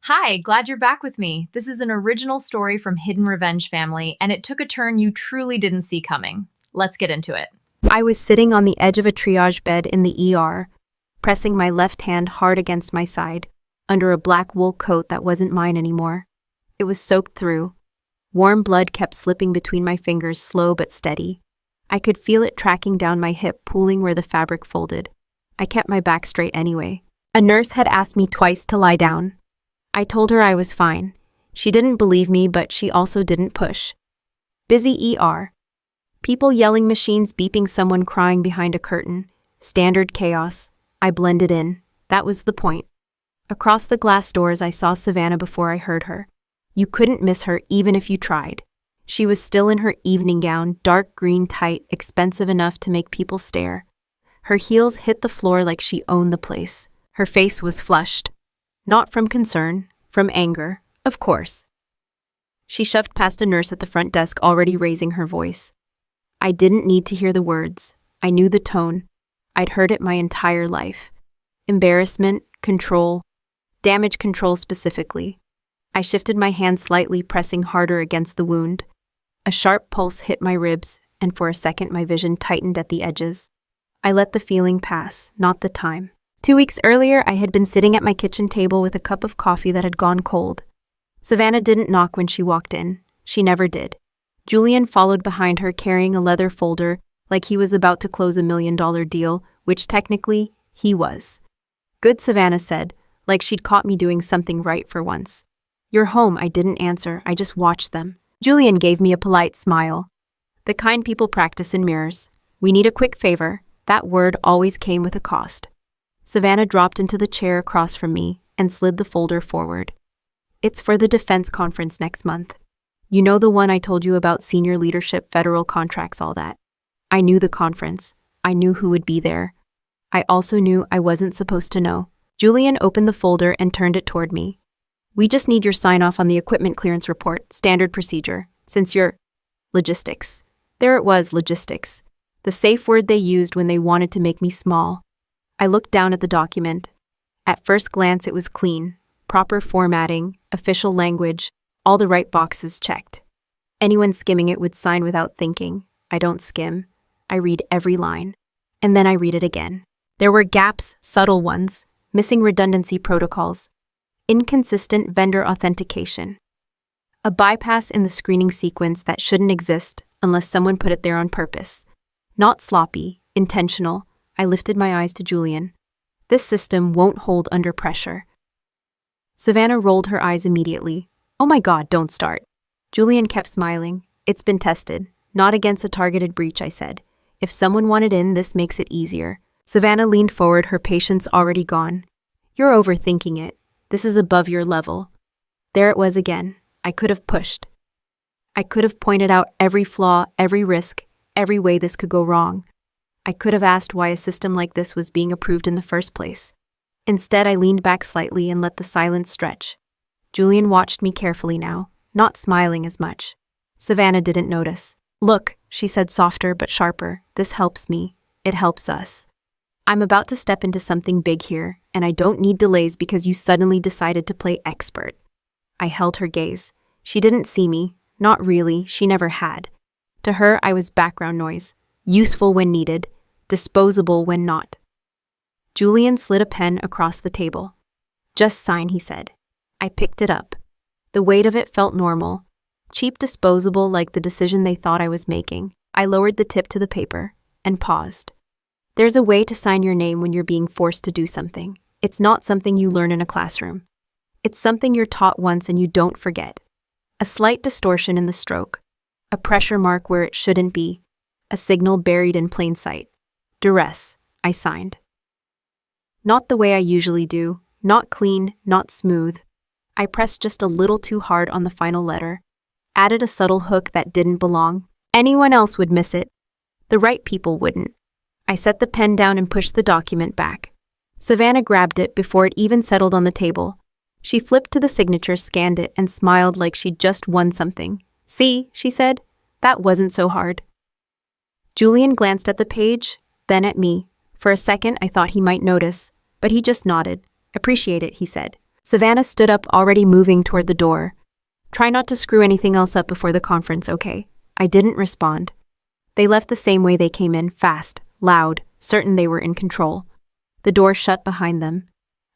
Hi, glad you're back with me. This is an original story from Hidden Revenge Family, and it took a turn you truly didn't see coming. Let's get into it. I was sitting on the edge of a triage bed in the ER, pressing my left hand hard against my side, under a black wool coat that wasn't mine anymore. It was soaked through. Warm blood kept slipping between my fingers, slow but steady. I could feel it tracking down my hip, pooling where the fabric folded. I kept my back straight anyway. A nurse had asked me twice to lie down. I told her I was fine. She didn't believe me, but she also didn't push. Busy ER. People yelling, machines beeping, someone crying behind a curtain. Standard chaos. I blended in. That was the point. Across the glass doors, I saw Savannah before I heard her. You couldn't miss her even if you tried. She was still in her evening gown, dark green, tight, expensive enough to make people stare. Her heels hit the floor like she owned the place. Her face was flushed. Not from concern, from anger, of course. She shoved past a nurse at the front desk, already raising her voice. I didn't need to hear the words. I knew the tone. I'd heard it my entire life. Embarrassment, control, damage control specifically. I shifted my hand slightly, pressing harder against the wound. A sharp pulse hit my ribs, and for a second my vision tightened at the edges. I let the feeling pass, not the time. 2 weeks earlier, I had been sitting at my kitchen table with a cup of coffee that had gone cold. Savannah didn't knock when she walked in. She never did. Julian followed behind her, carrying a leather folder like he was about to close $1 million deal, which technically he was. Good, Savannah said, like she'd caught me doing something right for once. You're home. I didn't answer. I just watched them. Julian gave me a polite smile. The kind people practice in mirrors. We need a quick favor. That word always came with a cost. Savannah dropped into the chair across from me and slid the folder forward. It's for the defense conference next month. You know, the one I told you about, senior leadership, federal contracts, all that. I knew the conference. I knew who would be there. I also knew I wasn't supposed to know. Julian opened the folder and turned it toward me. We just need your sign-off on the equipment clearance report, standard procedure, since you're logistics. There it was, logistics. The safe word they used when they wanted to make me small. I looked down at the document. At first glance, it was clean. Proper formatting, official language, all the right boxes checked. Anyone skimming it would sign without thinking. I don't skim. I read every line. And then I read it again. There were gaps, subtle ones, missing redundancy protocols, inconsistent vendor authentication, a bypass in the screening sequence that shouldn't exist unless someone put it there on purpose. Not sloppy, intentional. I lifted my eyes to Julian. This system won't hold under pressure. Savannah rolled her eyes immediately. Oh my God, don't start. Julian kept smiling. It's been tested. Not against a targeted breach, I said. If someone wanted in, this makes it easier. Savannah leaned forward, her patience already gone. You're overthinking it. This is above your level. There it was again. I could have pushed. I could have pointed out every flaw, every risk, every way this could go wrong. I could have asked why a system like this was being approved in the first place. Instead, I leaned back slightly and let the silence stretch. Julian watched me carefully now, not smiling as much. Savannah didn't notice. Look, she said, softer but sharper, this helps me. It helps us. I'm about to step into something big here, and I don't need delays because you suddenly decided to play expert. I held her gaze. She didn't see me. Not really, she never had. To her, I was background noise, useful when needed, disposable when not. Julian slid a pen across the table. Just sign, he said. I picked it up. The weight of it felt normal, cheap, disposable, like the decision they thought I was making. I lowered the tip to the paper and paused. There's a way to sign your name when you're being forced to do something. It's not something you learn in a classroom. It's something you're taught once and you don't forget. A slight distortion in the stroke, a pressure mark where it shouldn't be, a signal buried in plain sight. Duress, I signed. Not the way I usually do, not clean, not smooth. I pressed just a little too hard on the final letter, added a subtle hook that didn't belong. Anyone else would miss it. The right people wouldn't. I set the pen down and pushed the document back. Savannah grabbed it before it even settled on the table. She flipped to the signature, scanned it, and smiled like she'd just won something. See, she said, that wasn't so hard. Julian glanced at the page, then at me. For a second, I thought he might notice, but he just nodded. Appreciate it, he said. Savannah stood up, already moving toward the door. Try not to screw anything else up before the conference, okay? I didn't respond. They left the same way they came in, fast, loud, certain they were in control. The door shut behind them.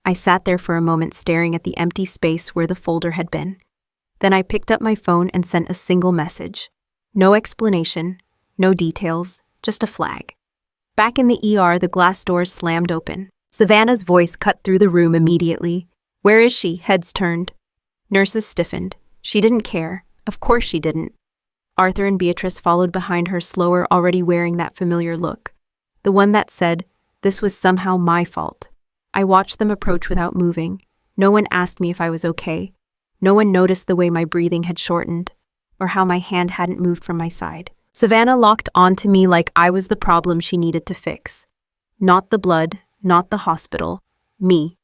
I sat there for a moment staring at the empty space where the folder had been. Then I picked up my phone and sent a single message. No explanation, no details, just a flag. Back in the ER, the glass doors slammed open. Savannah's voice cut through the room immediately. Where is she? Heads turned. Nurses stiffened. She didn't care. Of course she didn't. Arthur and Beatrice followed behind her, slower, already wearing that familiar look. The one that said, this was somehow my fault. I watched them approach without moving. No one asked me if I was okay. No one noticed the way my breathing had shortened, or how my hand hadn't moved from my side. Savannah locked onto me like I was the problem she needed to fix. Not the blood, not the hospital, me.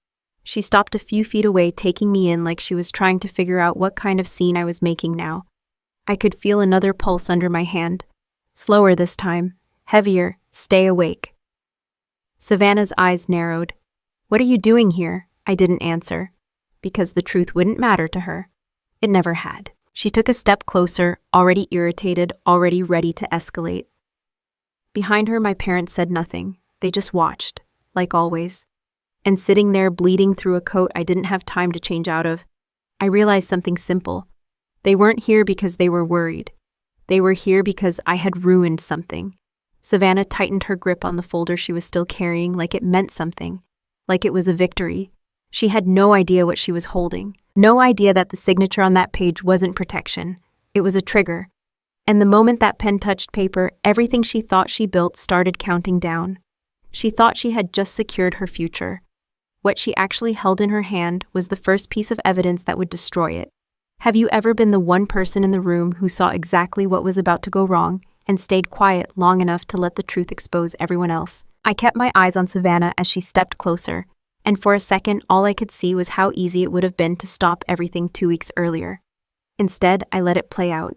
She stopped a few feet away, taking me in like she was trying to figure out what kind of scene I was making now. I could feel another pulse under my hand. Slower this time, heavier, stay awake. Savannah's eyes narrowed. What are you doing here? I didn't answer, because the truth wouldn't matter to her. It never had. She took a step closer, already irritated, already ready to escalate. Behind her, my parents said nothing. They just watched, like always. And sitting there bleeding through a coat I didn't have time to change out of, I realized something simple. They weren't here because they were worried. They were here because I had ruined something. Savannah tightened her grip on the folder she was still carrying like it meant something, like it was a victory. She had no idea what she was holding. No idea that the signature on that page wasn't protection. It was a trigger. And the moment that pen touched paper, everything she thought she built started counting down. She thought she had just secured her future. What she actually held in her hand was the first piece of evidence that would destroy it. Have you ever been the one person in the room who saw exactly what was about to go wrong and stayed quiet long enough to let the truth expose everyone else? I kept my eyes on Savannah as she stepped closer, and for a second all I could see was how easy it would have been to stop everything 2 weeks earlier. Instead, I let it play out.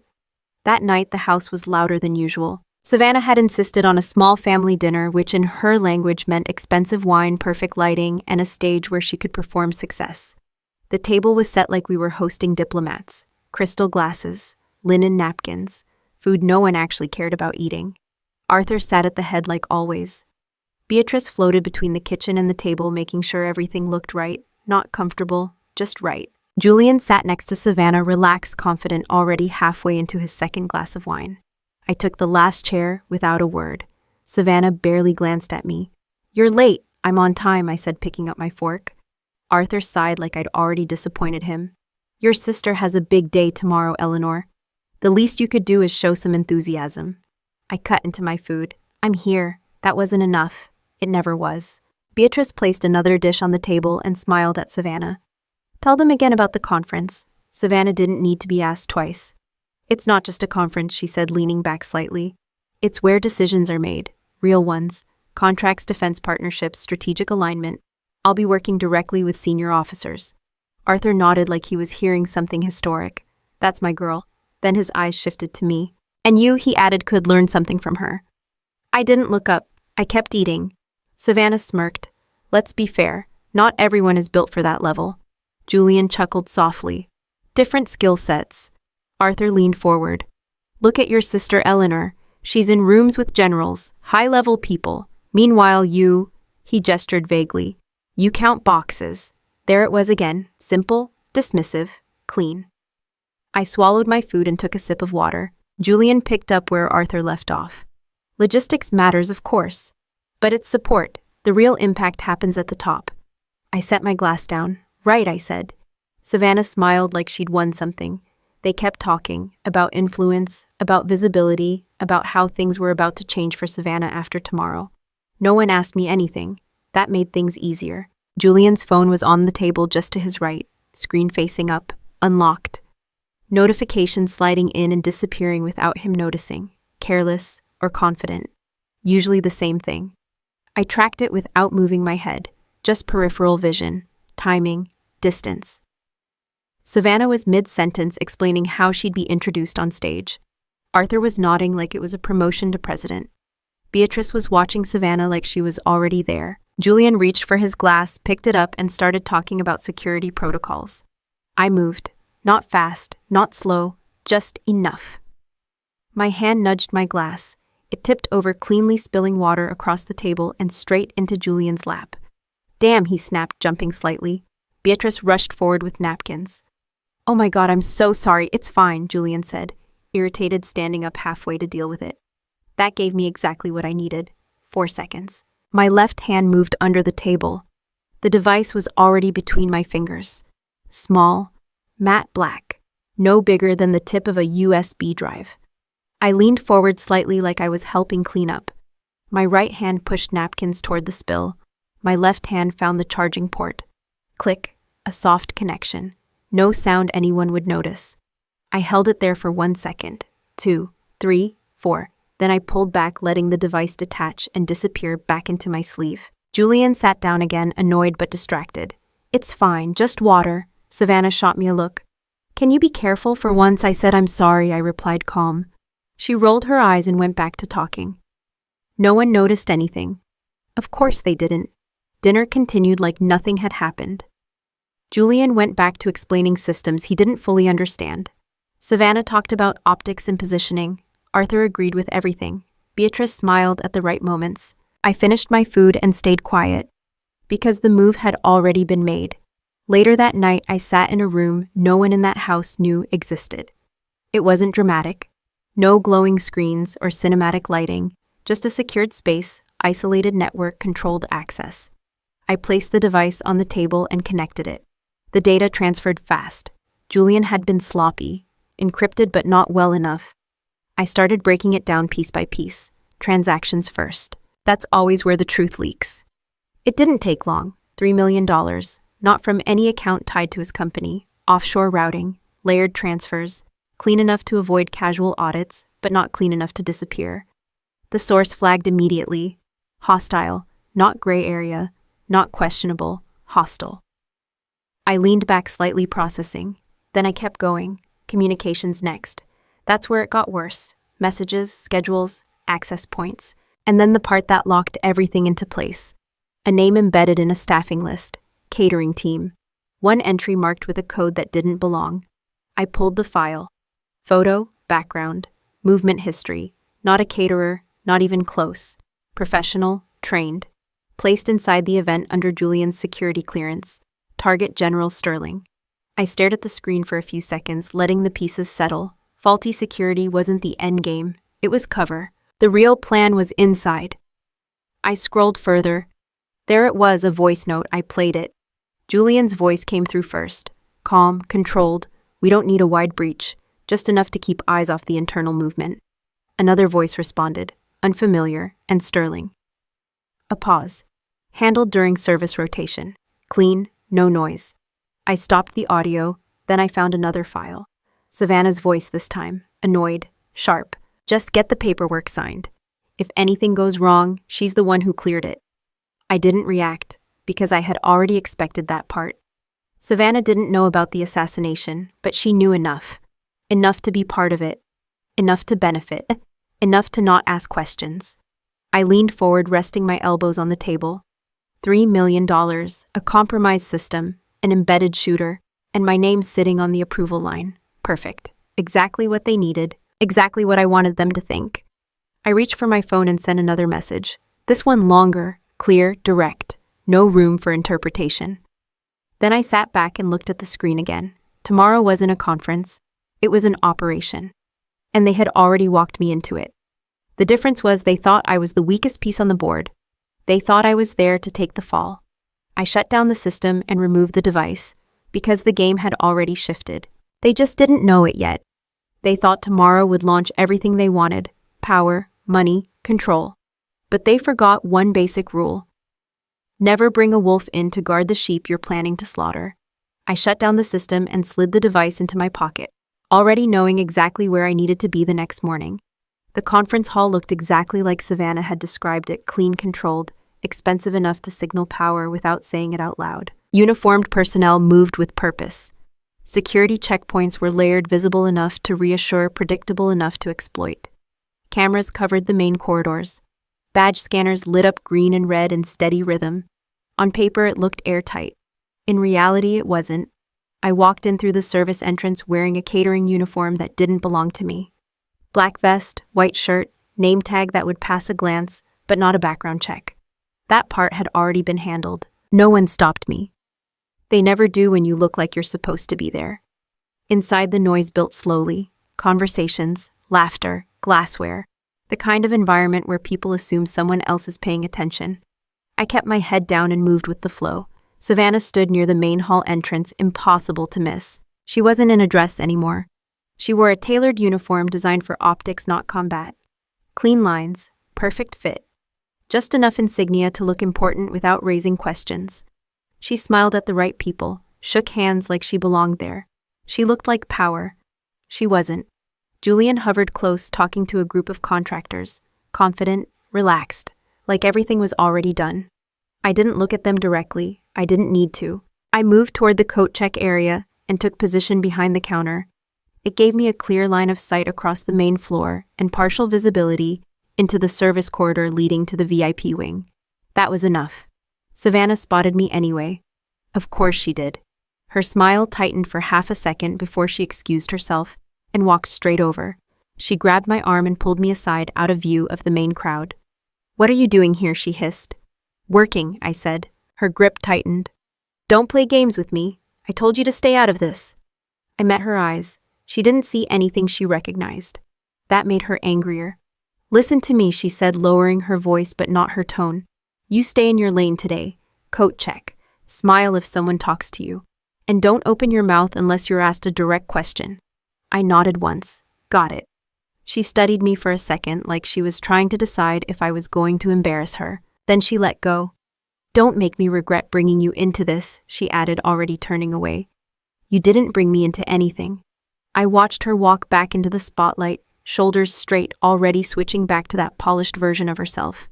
That night, the house was louder than usual. Savannah had insisted on a small family dinner, which in her language meant expensive wine, perfect lighting, and a stage where she could perform success. The table was set like we were hosting diplomats. Crystal glasses, linen napkins, food no one actually cared about eating. Arthur sat at the head like always. Beatrice floated between the kitchen and the table, making sure everything looked right, not comfortable, just right. Julian sat next to Savannah, relaxed, confident, already halfway into his second glass of wine. I took the last chair without a word. Savannah barely glanced at me. You're late. I'm on time, I said, picking up my fork. Arthur sighed like I'd already disappointed him. Your sister has a big day tomorrow, Eleanor. The least you could do is show some enthusiasm. I cut into my food. I'm here. That wasn't enough. It never was. Beatrice placed another dish on the table and smiled at Savannah. Tell them again about the conference. Savannah didn't need to be asked twice. It's not just a conference, she said, leaning back slightly. It's where decisions are made, real ones. Contracts, defense partnerships, strategic alignment. I'll be working directly with senior officers. Arthur nodded like he was hearing something historic. That's my girl. Then his eyes shifted to me. And you, he added, could learn something from her. I didn't look up. I kept eating. Savannah smirked. Let's be fair. Not everyone is built for that level. Julian chuckled softly. Different skill sets. Arthur leaned forward. Look at your sister Eleanor. She's in rooms with generals, high-level people. Meanwhile, you, he gestured vaguely. You count boxes. There it was again, simple, dismissive, clean. I swallowed my food and took a sip of water. Julian picked up where Arthur left off. Logistics matters, of course, but it's support. The real impact happens at the top. I set my glass down. Right, I said. Savannah smiled like she'd won something. They kept talking, about influence, about visibility, about how things were about to change for Savannah after tomorrow. No one asked me anything. That made things easier. Julian's phone was on the table just to his right, screen facing up, unlocked. Notifications sliding in and disappearing without him noticing, careless or confident. Usually the same thing. I tracked it without moving my head, just peripheral vision, timing, distance. Savannah was mid-sentence explaining how she'd be introduced on stage. Arthur was nodding like it was a promotion to president. Beatrice was watching Savannah like she was already there. Julian reached for his glass, picked it up, and started talking about security protocols. I moved. Not fast, not slow, just enough. My hand nudged my glass. It tipped over, cleanly spilling water across the table and straight into Julian's lap. Damn, he snapped, jumping slightly. Beatrice rushed forward with napkins. Oh my God, I'm so sorry. It's fine, Julian said, irritated, standing up halfway to deal with it. That gave me exactly what I needed. 4 seconds. My left hand moved under the table. The device was already between my fingers. Small, matte black, no bigger than the tip of a USB drive. I leaned forward slightly like I was helping clean up. My right hand pushed napkins toward the spill. My left hand found the charging port. Click, a soft connection. No sound anyone would notice. I held it there for 1 second, 2, 3, 4. Then I pulled back, letting the device detach and disappear back into my sleeve. Julian sat down again, annoyed but distracted. It's fine, just water. Savannah shot me a look. Can you be careful for once? I said. I'm sorry, I replied, calm. She rolled her eyes and went back to talking. No one noticed anything. Of course they didn't. Dinner continued like nothing had happened. Julian went back to explaining systems he didn't fully understand. Savannah talked about optics and positioning. Arthur agreed with everything. Beatrice smiled at the right moments. I finished my food and stayed quiet, because the move had already been made. Later that night, I sat in a room no one in that house knew existed. It wasn't dramatic. No glowing screens or cinematic lighting, just a secured space, isolated network, controlled access. I placed the device on the table and connected it. The data transferred fast. Julian had been sloppy, encrypted but not well enough. I started breaking it down piece by piece. Transactions first. That's always where the truth leaks. It didn't take long. $3 million, not from any account tied to his company. Offshore routing, layered transfers, clean enough to avoid casual audits, but not clean enough to disappear. The source flagged immediately. Hostile, not gray area, not questionable, hostile. I leaned back slightly, processing. Then I kept going. Communications next. That's where it got worse. Messages, schedules, access points. And then the part that locked everything into place. A name embedded in a staffing list. Catering team. One entry marked with a code that didn't belong. I pulled the file. Photo, background, movement history. Not a caterer, not even close. Professional, trained. Placed inside the event under Julian's security clearance. Target General Sterling. I stared at the screen for a few seconds, letting the pieces settle. Faulty security wasn't the end game. It was cover. The real plan was inside. I scrolled further. There it was, a voice note. I played it. Julian's voice came through first. Calm, controlled. We don't need a wide breach. Just enough to keep eyes off the internal movement. Another voice responded. Unfamiliar and sterling. A pause. Handled during service rotation. Clean, no noise. I stopped the audio, then I found another file. Savannah's voice this time, annoyed, sharp. Just get the paperwork signed. If anything goes wrong, she's the one who cleared it. I didn't react, because I had already expected that part. Savannah didn't know about the assassination, but she knew enough. Enough to be part of it. Enough to benefit. Enough to not ask questions. I leaned forward, resting my elbows on the table. $3 million, a compromised system, an embedded shooter, and my name sitting on the approval line. Perfect. Exactly what they needed. Exactly what I wanted them to think. I reached for my phone and sent another message. This one longer, clear, direct. No room for interpretation. Then I sat back and looked at the screen again. Tomorrow wasn't a conference. It was an operation. And they had already walked me into it. The difference was they thought I was the weakest piece on the board. They thought I was there to take the fall. I shut down the system and removed the device, because the game had already shifted. They just didn't know it yet. They thought tomorrow would launch everything they wanted: power, money, control. But they forgot one basic rule. Never bring a wolf in to guard the sheep you're planning to slaughter. I shut down the system and slid the device into my pocket, already knowing exactly where I needed to be the next morning. The conference hall looked exactly like Savannah had described it: clean, controlled, expensive enough to signal power without saying it out loud. Uniformed personnel moved with purpose. Security checkpoints were layered, visible enough to reassure, predictable enough to exploit. Cameras covered the main corridors. Badge scanners lit up green and red in steady rhythm. On paper, it looked airtight. In reality, it wasn't. I walked in through the service entrance wearing a catering uniform that didn't belong to me. Black vest, white shirt, name tag that would pass a glance, but not a background check. That part had already been handled. No one stopped me. They never do when you look like you're supposed to be there. Inside, the noise built slowly. Conversations, laughter, glassware. The kind of environment where people assume someone else is paying attention. I kept my head down and moved with the flow. Savannah stood near the main hall entrance, impossible to miss. She wasn't in a dress anymore. She wore a tailored uniform designed for optics, not combat. Clean lines, perfect fit. Just enough insignia to look important without raising questions. She smiled at the right people, shook hands like she belonged there. She looked like power. She wasn't. Julian hovered close, talking to a group of contractors, confident, relaxed, like everything was already done. I didn't look at them directly. I didn't need to. I moved toward the coat check area and took position behind the counter. It gave me a clear line of sight across the main floor and partial visibility into the service corridor leading to the VIP wing. That was enough. Savannah spotted me anyway. Of course she did. Her smile tightened for half a second before she excused herself and walked straight over. She grabbed my arm and pulled me aside out of view of the main crowd. "What are you doing here?" she hissed. "Working," I said. Her grip tightened. "Don't play games with me. I told you to stay out of this." I met her eyes. She didn't see anything she recognized. That made her angrier. "Listen to me," she said, lowering her voice but not her tone. "You stay in your lane today. Coat check. Smile if someone talks to you. And don't open your mouth unless you're asked a direct question." I nodded once. Got it. She studied me for a second like she was trying to decide if I was going to embarrass her. Then she let go. "Don't make me regret bringing you into this," she added, already turning away. "You didn't bring me into anything." I watched her walk back into the spotlight, shoulders straight, already switching back to that polished version of herself.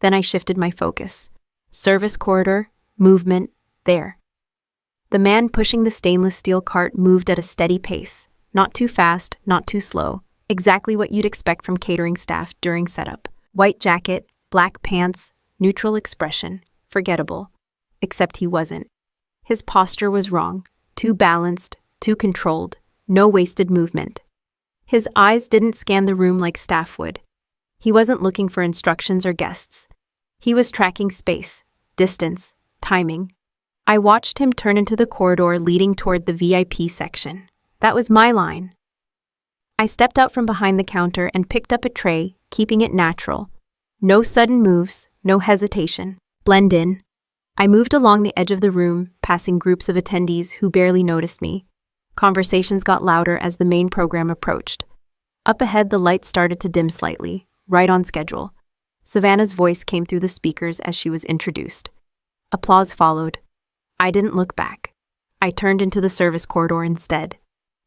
Then I shifted my focus. Service corridor, movement, there. The man pushing the stainless steel cart moved at a steady pace, not too fast, not too slow, exactly what you'd expect from catering staff during setup. White jacket, black pants, neutral expression, forgettable. Except he wasn't. His posture was wrong, too balanced, too controlled, no wasted movement. His eyes didn't scan the room like staff would. He wasn't looking for instructions or guests. He was tracking space, distance, timing. I watched him turn into the corridor leading toward the VIP section. That was my line. I stepped out from behind the counter and picked up a tray, keeping it natural. No sudden moves, no hesitation. Blend in. I moved along the edge of the room, passing groups of attendees who barely noticed me. Conversations got louder as the main program approached. Up ahead, the lights started to dim slightly, right on schedule. Savannah's voice came through the speakers as she was introduced. Applause followed. I didn't look back. I turned into the service corridor instead.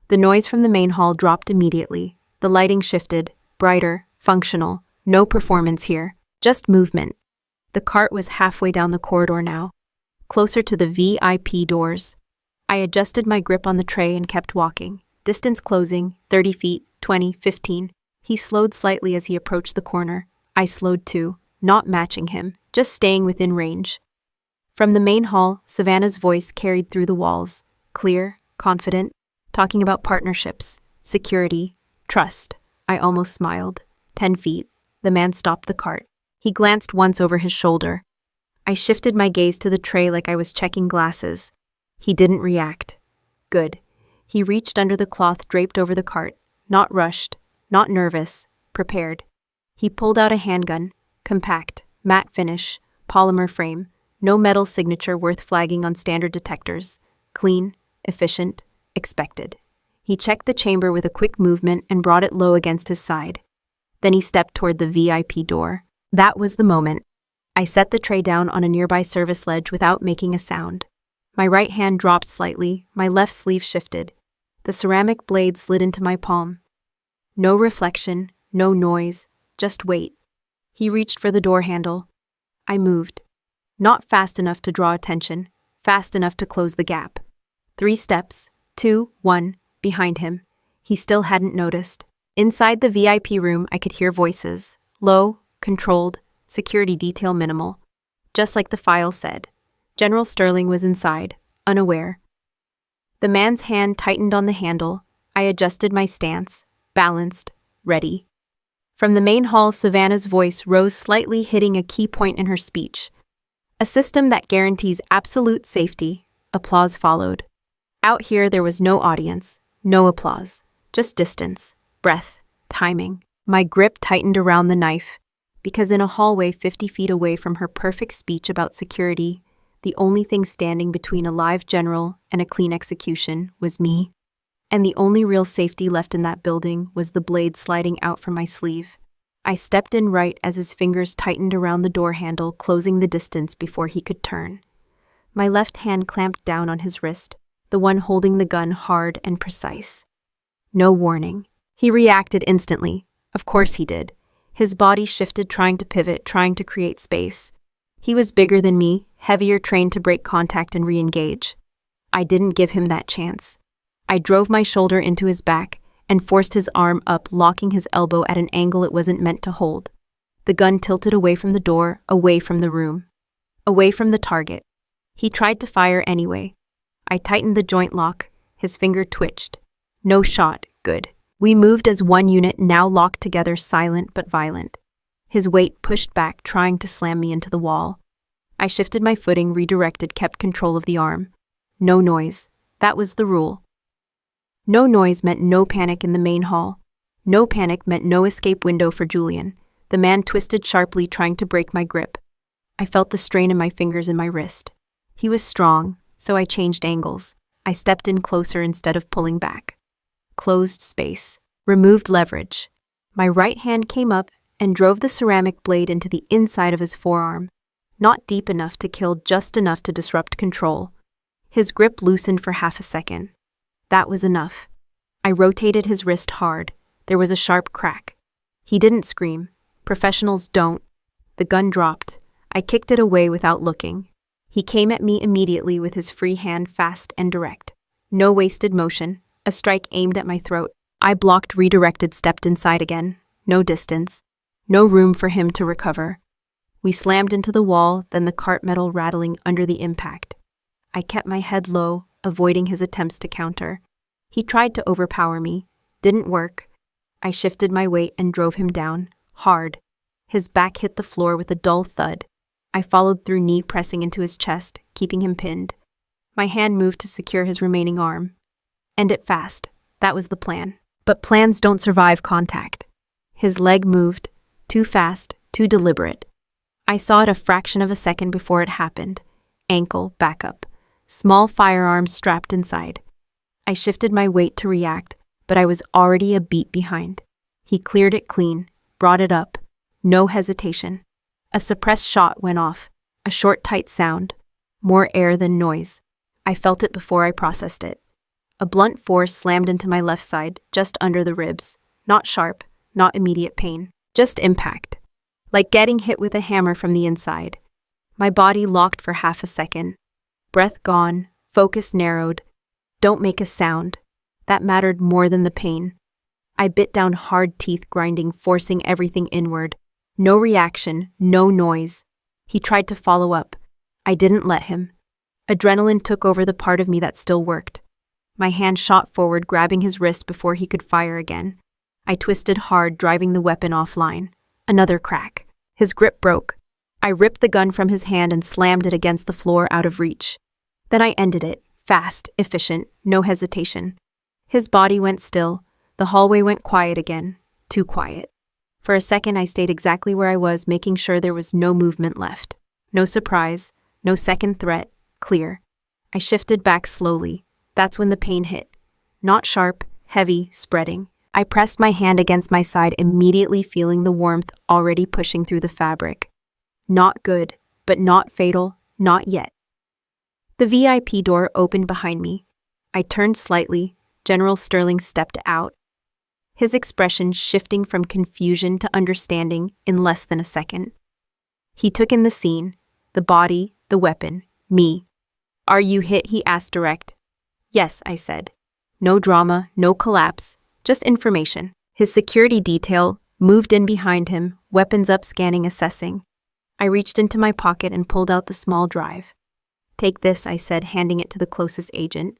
The noise from the main hall dropped immediately. The lighting shifted, brighter, functional. No performance here, just movement. The cart was halfway down the corridor now, closer to the VIP doors. I adjusted my grip on the tray and kept walking. Distance closing, 30 feet, 20, 15. He slowed slightly as he approached the corner. I slowed too, not matching him, just staying within range. From the main hall, Savannah's voice carried through the walls, clear, confident, talking about partnerships, security, trust. I almost smiled. 10 feet. The man stopped the cart. He glanced once over his shoulder. I shifted my gaze to the tray like I was checking glasses. He didn't react. Good. He reached under the cloth draped over the cart, not rushed, not nervous, prepared. He pulled out a handgun, compact, matte finish, polymer frame, no metal signature worth flagging on standard detectors. Clean, efficient, expected. He checked the chamber with a quick movement and brought it low against his side. Then he stepped toward the VIP door. That was the moment. I set the tray down on a nearby service ledge without making a sound. My right hand dropped slightly, my left sleeve shifted. The ceramic blade slid into my palm. No reflection, no noise, just weight. He reached for the door handle. I moved. Not fast enough to draw attention, fast enough to close the gap. 3 steps, 2, 1, behind him. He still hadn't noticed. Inside the VIP room, I could hear voices, low, controlled, security detail minimal. Just like the file said, General Sterling was inside, unaware. The man's hand tightened on the handle. I adjusted my stance, balanced, ready. From the main hall, Savannah's voice rose slightly, hitting a key point in her speech. A system that guarantees absolute safety. Applause followed. Out here, there was no audience, no applause, just distance, breath, timing. My grip tightened around the knife, because in a hallway 50 feet away from her perfect speech about security, the only thing standing between a live general and a clean execution was me. And the only real safety left in that building was the blade sliding out from my sleeve. I stepped in right as his fingers tightened around the door handle, closing the distance before he could turn. My left hand clamped down on his wrist, the one holding the gun hard and precise. No warning. He reacted instantly. Of course he did. His body shifted, trying to pivot, trying to create space. He was bigger than me, heavier, trained to break contact and re-engage. I didn't give him that chance. I drove my shoulder into his back and forced his arm up, locking his elbow at an angle it wasn't meant to hold. The gun tilted away from the door, away from the room, away from the target. He tried to fire anyway. I tightened the joint lock. His finger twitched. No shot. Good. We moved as one unit, now locked together, silent but violent. His weight pushed back, trying to slam me into the wall. I shifted my footing, redirected, kept control of the arm. No noise. That was the rule. No noise meant no panic in the main hall. No panic meant no escape window for Julian. The man twisted sharply, trying to break my grip. I felt the strain in my fingers and my wrist. He was strong, so I changed angles. I stepped in closer instead of pulling back. Closed space. Removed leverage. My right hand came up and drove the ceramic blade into the inside of his forearm. Not deep enough to kill, just enough to disrupt control. His grip loosened for half a second. That was enough. I rotated his wrist hard. There was a sharp crack. He didn't scream. Professionals don't. The gun dropped. I kicked it away without looking. He came at me immediately with his free hand, fast and direct. No wasted motion. A strike aimed at my throat. I blocked, redirected, stepped inside again. No distance. No room for him to recover. We slammed into the wall, then the cart metal rattling under the impact. I kept my head low, avoiding his attempts to counter. He tried to overpower me. Didn't work. I shifted my weight and drove him down, hard. His back hit the floor with a dull thud. I followed through, knee pressing into his chest, keeping him pinned. My hand moved to secure his remaining arm. End it fast. That was the plan. But plans don't survive contact. His leg moved. Too fast, too deliberate. I saw it a fraction of a second before it happened. Ankle, back up. Small firearm strapped inside. I shifted my weight to react, but I was already a beat behind. He cleared it clean, brought it up. No hesitation. A suppressed shot went off. A short, tight sound. More air than noise. I felt it before I processed it. A blunt force slammed into my left side, just under the ribs. Not sharp, not immediate pain. Just impact. Like getting hit with a hammer from the inside. My body locked for half a second. Breath gone, focus narrowed. Don't make a sound. That mattered more than the pain. I bit down hard, teeth grinding, forcing everything inward. No reaction, no noise. He tried to follow up. I didn't let him. Adrenaline took over the part of me that still worked. My hand shot forward, grabbing his wrist before he could fire again. I twisted hard, driving the weapon offline. Another crack. His grip broke. I ripped the gun from his hand and slammed it against the floor, out of reach. Then I ended it. Fast, efficient, no hesitation. His body went still. The hallway went quiet again. Too quiet. For a second, I stayed exactly where I was, making sure there was no movement left. No surprise, no second threat. Clear. I shifted back slowly. That's when the pain hit. Not sharp, heavy, spreading. I pressed my hand against my side, immediately feeling the warmth already pushing through the fabric. Not good, but not fatal, not yet. The VIP door opened behind me. I turned slightly. General Sterling stepped out. His expression shifting from confusion to understanding in less than a second. He took in the scene, the body, the weapon, me. "Are you hit?" he asked direct. "Yes," I said. No drama, no collapse, just information. His security detail moved in behind him, weapons up, scanning, assessing. I reached into my pocket and pulled out the small drive. "Take this," I said, handing it to the closest agent.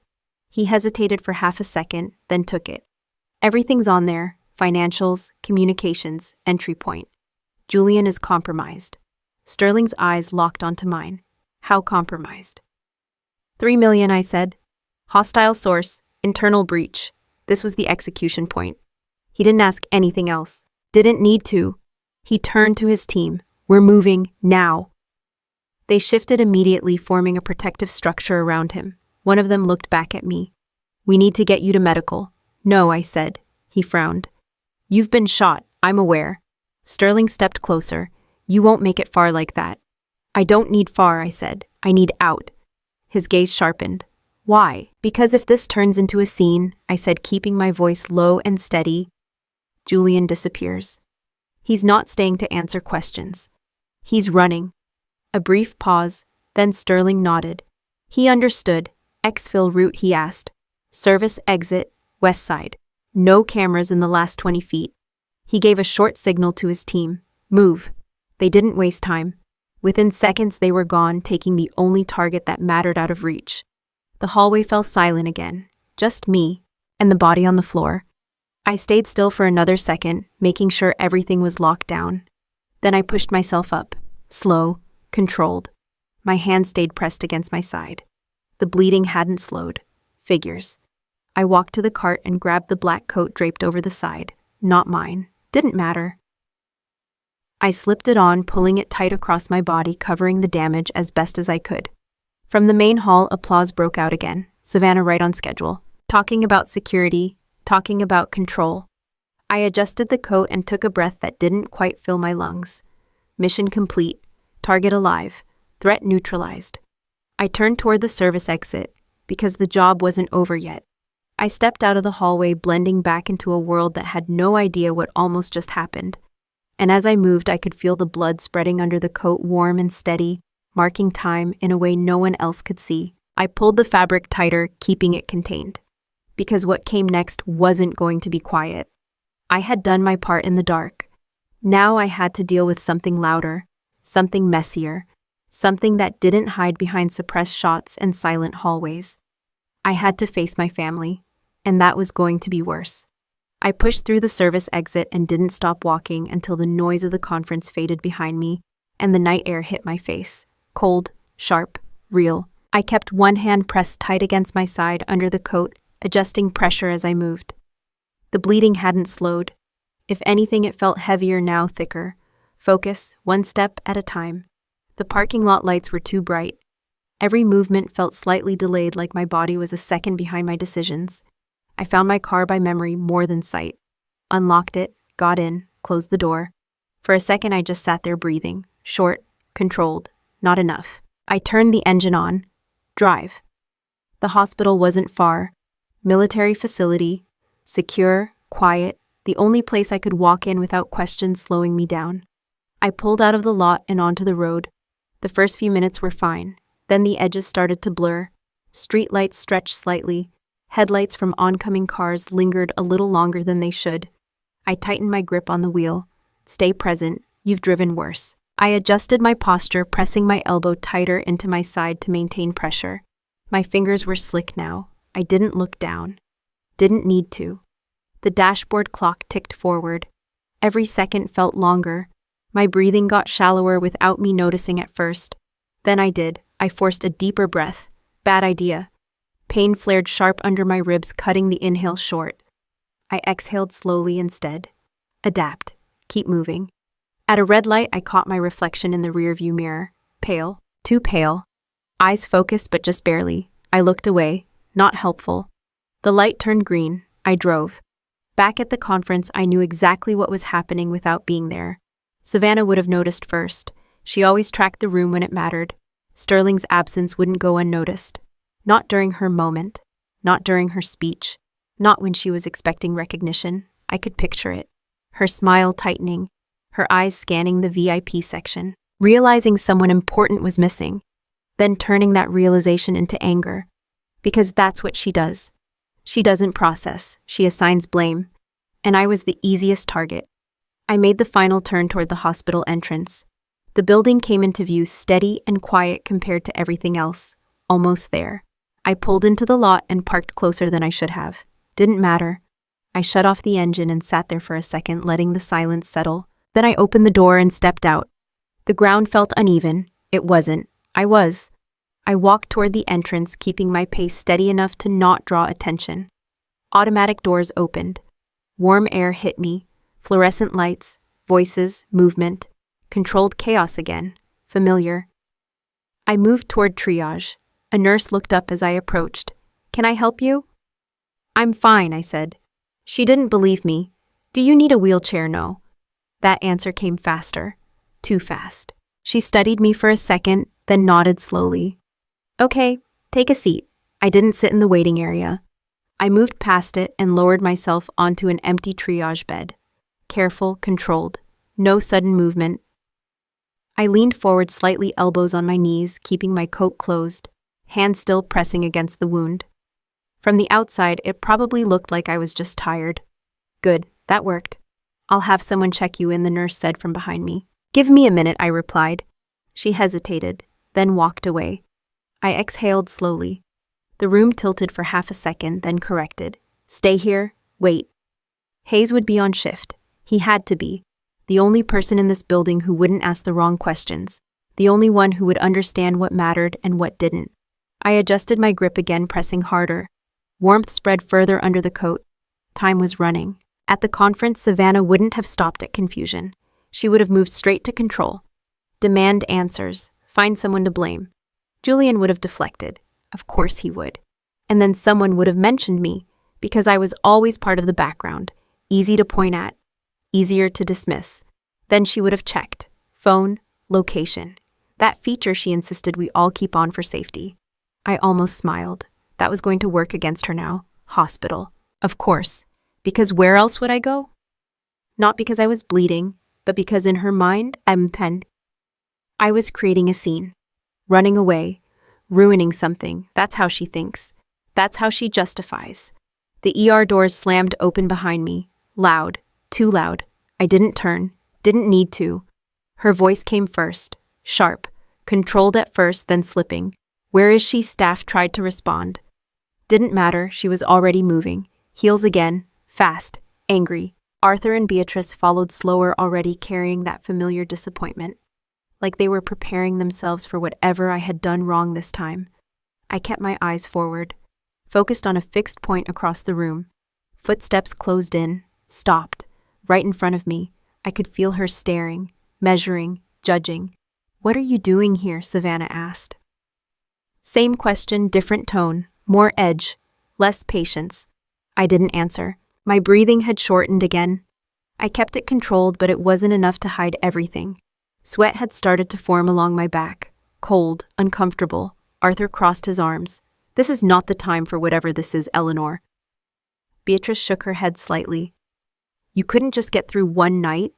He hesitated for half a second, then took it. "Everything's on there: financials, communications, entry point. Julian is compromised." Sterling's eyes locked onto mine. "How compromised?" "3 million, I said. Hostile source, internal breach." This was the execution point. He didn't ask anything else. Didn't need to. He turned to his team. "We're moving, now." They shifted immediately, forming a protective structure around him. One of them looked back at me. "We need to get you to medical." "No," I said. He frowned. "You've been shot, I'm aware." Sterling stepped closer. "You won't make it far like that." "I don't need far," I said. "I need out." His gaze sharpened. "Why?" "Because if this turns into a scene," I said, keeping my voice low and steady, "Julian disappears. He's not staying to answer questions. He's running." A brief pause, then Sterling nodded. He understood. "Exfil route," he asked. "Service exit, west side. No cameras in the last 20 feet. He gave a short signal to his team. "Move." They didn't waste time. Within seconds they were gone, taking the only target that mattered out of reach. The hallway fell silent again. Just me, and the body on the floor. I stayed still for another second, making sure everything was locked down. Then I pushed myself up. Slow, controlled. My hand stayed pressed against my side. The bleeding hadn't slowed. Figures. I walked to the cart and grabbed the black coat draped over the side. Not mine. Didn't matter. I slipped it on, pulling it tight across my body, covering the damage as best as I could. From the main hall, applause broke out again. Savannah right on schedule. Talking about security, talking about control. I adjusted the coat and took a breath that didn't quite fill my lungs. Mission complete. Target alive. Threat neutralized. I turned toward the service exit, because the job wasn't over yet. I stepped out of the hallway, blending back into a world that had no idea what almost just happened. And as I moved, I could feel the blood spreading under the coat, warm and steady, marking time in a way no one else could see. I pulled the fabric tighter, keeping it contained. Because what came next wasn't going to be quiet. I had done my part in the dark. Now I had to deal with something louder, something messier, something that didn't hide behind suppressed shots and silent hallways. I had to face my family, and that was going to be worse. I pushed through the service exit and didn't stop walking until the noise of the conference faded behind me and the night air hit my face. Cold, sharp, real. I kept one hand pressed tight against my side under the coat, adjusting pressure as I moved. The bleeding hadn't slowed. If anything, it felt heavier now, thicker. Focus, one step at a time. The parking lot lights were too bright. Every movement felt slightly delayed, like my body was a second behind my decisions. I found my car by memory more than sight. Unlocked it, got in, closed the door. For a second, I just sat there breathing. Short, controlled, not enough. I turned the engine on. Drive. The hospital wasn't far. Military facility. Secure, quiet, the only place I could walk in without questions slowing me down. I pulled out of the lot and onto the road. The first few minutes were fine. Then the edges started to blur. Street lights stretched slightly. Headlights from oncoming cars lingered a little longer than they should. I tightened my grip on the wheel. Stay present, you've driven worse. I adjusted my posture, pressing my elbow tighter into my side to maintain pressure. My fingers were slick now. I didn't look down. Didn't need to. The dashboard clock ticked forward. Every second felt longer. My breathing got shallower without me noticing at first. Then I did. I forced a deeper breath. Bad idea. Pain flared sharp under my ribs, cutting the inhale short. I exhaled slowly instead. Adapt. Keep moving. At a red light, I caught my reflection in the rearview mirror. Pale. Too pale. Eyes focused, but just barely. I looked away. Not helpful. The light turned green. I drove. Back at the conference, I knew exactly what was happening without being there. Savannah would have noticed first. She always tracked the room when it mattered. Sterling's absence wouldn't go unnoticed. Not during her moment. Not during her speech. Not when she was expecting recognition. I could picture it. Her smile tightening. Her eyes scanning the VIP section. Realizing someone important was missing. Then turning that realization into anger. Because that's what she does. She doesn't process. She assigns blame. And I was the easiest target. I made the final turn toward the hospital entrance. The building came into view steady and quiet compared to everything else. Almost there. I pulled into the lot and parked closer than I should have. Didn't matter. I shut off the engine and sat there for a second, letting the silence settle. Then I opened the door and stepped out. The ground felt uneven. It wasn't. I was. I walked toward the entrance, keeping my pace steady enough to not draw attention. Automatic doors opened. Warm air hit me. Fluorescent lights, voices, movement. Controlled chaos again. Familiar. I moved toward triage. A nurse looked up as I approached. "Can I help you?" "I'm fine," I said. She didn't believe me. "Do you need a wheelchair?" "No." That answer came faster. Too fast. She studied me for a second, then nodded slowly. "Okay, take a seat." I didn't sit in the waiting area. I moved past it and lowered myself onto an empty triage bed. Careful, controlled. No sudden movement. I leaned forward slightly, elbows on my knees, keeping my coat closed, hands still pressing against the wound. From the outside, it probably looked like I was just tired. "Good, that worked. I'll have someone check you in," the nurse said from behind me. "Give me a minute," I replied. She hesitated, then walked away. I exhaled slowly. The room tilted for half a second, then corrected. "Stay here, wait." Hayes would be on shift. He had to be. The only person in this building who wouldn't ask the wrong questions. The only one who would understand what mattered and what didn't. I adjusted my grip again, pressing harder. Warmth spread further under the coat. Time was running. At the conference, Savannah wouldn't have stopped at confusion. She would have moved straight to control. Demand answers. Find someone to blame. Julian would have deflected. Of course he would. And then someone would have mentioned me, because I was always part of the background. Easy to point at. Easier to dismiss. Then she would have checked. Phone, location. That feature she insisted we all keep on for safety. I almost smiled. That was going to work against her now. Hospital. Of course. Because where else would I go? Not because I was bleeding, but because in her mind, I was creating a scene. Running away. Ruining something. That's how she thinks. That's how she justifies. The ER doors slammed open behind me. Loud. Too loud. I didn't turn. Didn't need to. Her voice came first. Sharp. Controlled at first, then slipping. "Where is she?" Staff tried to respond. Didn't matter. She was already moving. Heels again. Fast. Angry. Arthur and Beatrice followed slower, already carrying that familiar disappointment. Like they were preparing themselves for whatever I had done wrong this time. I kept my eyes forward, focused on a fixed point across the room. Footsteps closed in, stopped, right in front of me. I could feel her staring, measuring, judging. "What are you doing here?" Savannah asked. Same question, different tone, more edge, less patience. I didn't answer. My breathing had shortened again. I kept it controlled, but it wasn't enough to hide everything. Sweat had started to form along my back. Cold, uncomfortable. Arthur crossed his arms. "This is not the time for whatever this is, Eleanor." Beatrice shook her head slightly. "You couldn't just get through one night?"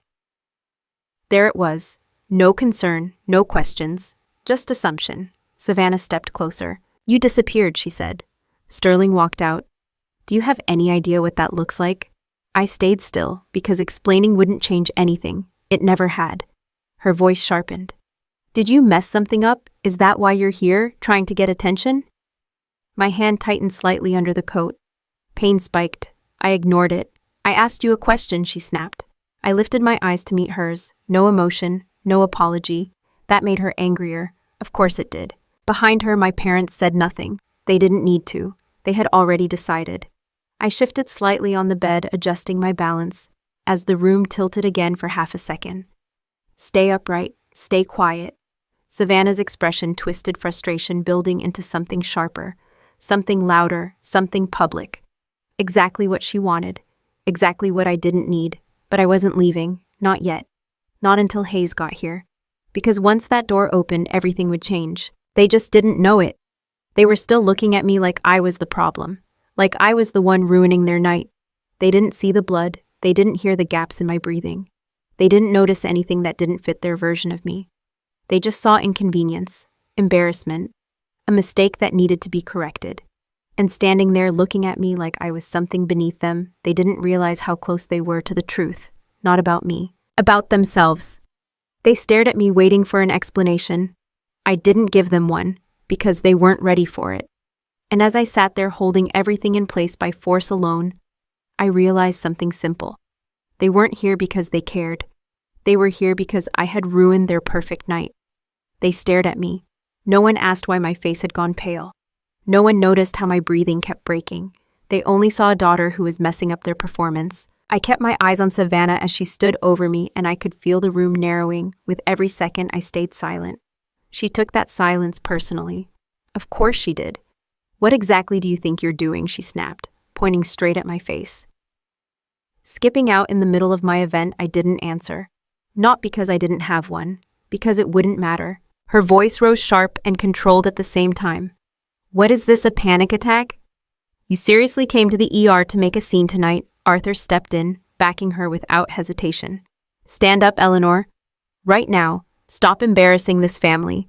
There it was. No concern, no questions, just assumption. Savannah stepped closer. "You disappeared," she said. Sterling walked out. "Do you have any idea what that looks like?" I stayed still, because explaining wouldn't change anything. It never had. Her voice sharpened. "Did you mess something up? Is that why you're here, trying to get attention?" My hand tightened slightly under the coat. Pain spiked. I ignored it. "I asked you a question," she snapped. I lifted my eyes to meet hers. No emotion, no apology. That made her angrier. Of course it did. Behind her, my parents said nothing. They didn't need to. They had already decided. I shifted slightly on the bed, adjusting my balance, as the room tilted again for half a second. "Stay upright. Stay quiet." Savannah's expression twisted, frustration building into something sharper, something louder, something public. Exactly what she wanted. Exactly what I didn't need. But I wasn't leaving. Not yet. Not until Hayes got here. Because once that door opened, everything would change. They just didn't know it. They were still looking at me like I was the problem. Like I was the one ruining their night. They didn't see the blood. They didn't hear the gaps in my breathing. They didn't notice anything that didn't fit their version of me. They just saw inconvenience, embarrassment, a mistake that needed to be corrected. And standing there looking at me like I was something beneath them, they didn't realize how close they were to the truth. Not about me. About themselves. They stared at me, waiting for an explanation. I didn't give them one, because they weren't ready for it. And as I sat there holding everything in place by force alone, I realized something simple. They weren't here because they cared. They were here because I had ruined their perfect night. They stared at me. No one asked why my face had gone pale. No one noticed how my breathing kept breaking. They only saw a daughter who was messing up their performance. I kept my eyes on Savannah as she stood over me, and I could feel the room narrowing with every second I stayed silent. She took that silence personally. Of course she did. "What exactly do you think you're doing?" she snapped, pointing straight at my face. Skipping out in the middle of my event, I didn't answer. Not because I didn't have one, because it wouldn't matter. Her voice rose sharp and controlled at the same time. "What is this, a panic attack? You seriously came to the ER to make a scene tonight?" Arthur stepped in, backing her without hesitation. "Stand up, Eleanor. Right now. Stop embarrassing this family."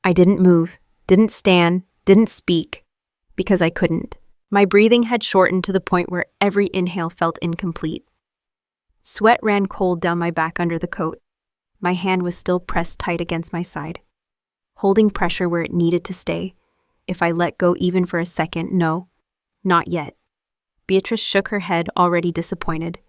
I didn't move, didn't stand, didn't speak, because I couldn't. My breathing had shortened to the point where every inhale felt incomplete. Sweat ran cold down my back under the coat. My hand was still pressed tight against my side, holding pressure where it needed to stay. If I let go even for a second, no, not yet. Beatrice shook her head, already disappointed.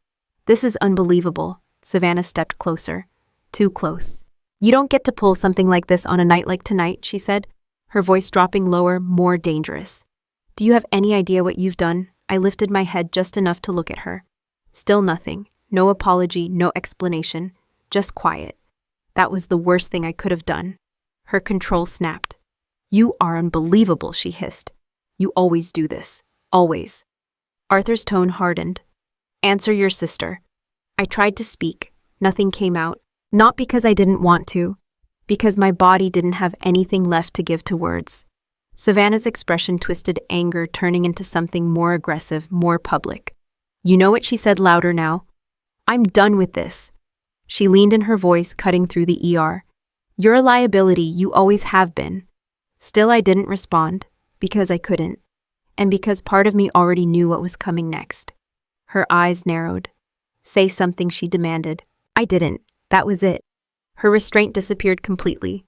"This is unbelievable." Savannah stepped closer. Too close. "You don't get to pull something like this on a night like tonight," she said, her voice dropping lower, more dangerous. "Do you have any idea what you've done?" I lifted my head just enough to look at her. Still nothing. No apology, no explanation. Just quiet. That was the worst thing I could have done. Her control snapped. "You are unbelievable," she hissed. "You always do this. Always." Arthur's tone hardened. "Answer your sister." I tried to speak. Nothing came out. Not because I didn't want to, because my body didn't have anything left to give to words. Savannah's expression twisted, anger turning into something more aggressive, more public. "You know what?" she said, louder now. "I'm done with this." She leaned in, her voice cutting through the ER. "You're a liability, you always have been." Still, I didn't respond, because I couldn't, and because part of me already knew what was coming next. Her eyes narrowed. "Say something," she demanded. I didn't. That was it. Her restraint disappeared completely.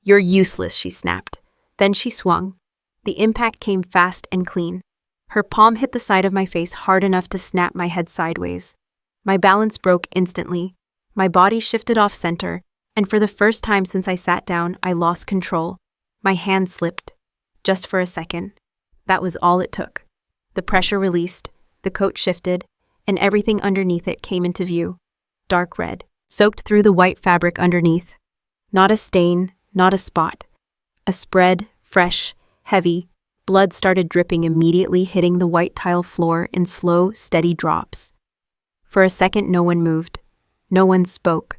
"You're useless," she snapped. Then she swung. The impact came fast and clean. Her palm hit the side of my face hard enough to snap my head sideways. My balance broke instantly. My body shifted off center, and for the first time since I sat down, I lost control. My hand slipped. Just for a second. That was all it took. The pressure released, the coat shifted, and everything underneath it came into view. Dark red, soaked through the white fabric underneath. Not a stain, not a spot. A spread, fresh, heavy. Blood started dripping immediately, hitting the white tile floor in slow, steady drops. For a second, no one moved. No one spoke.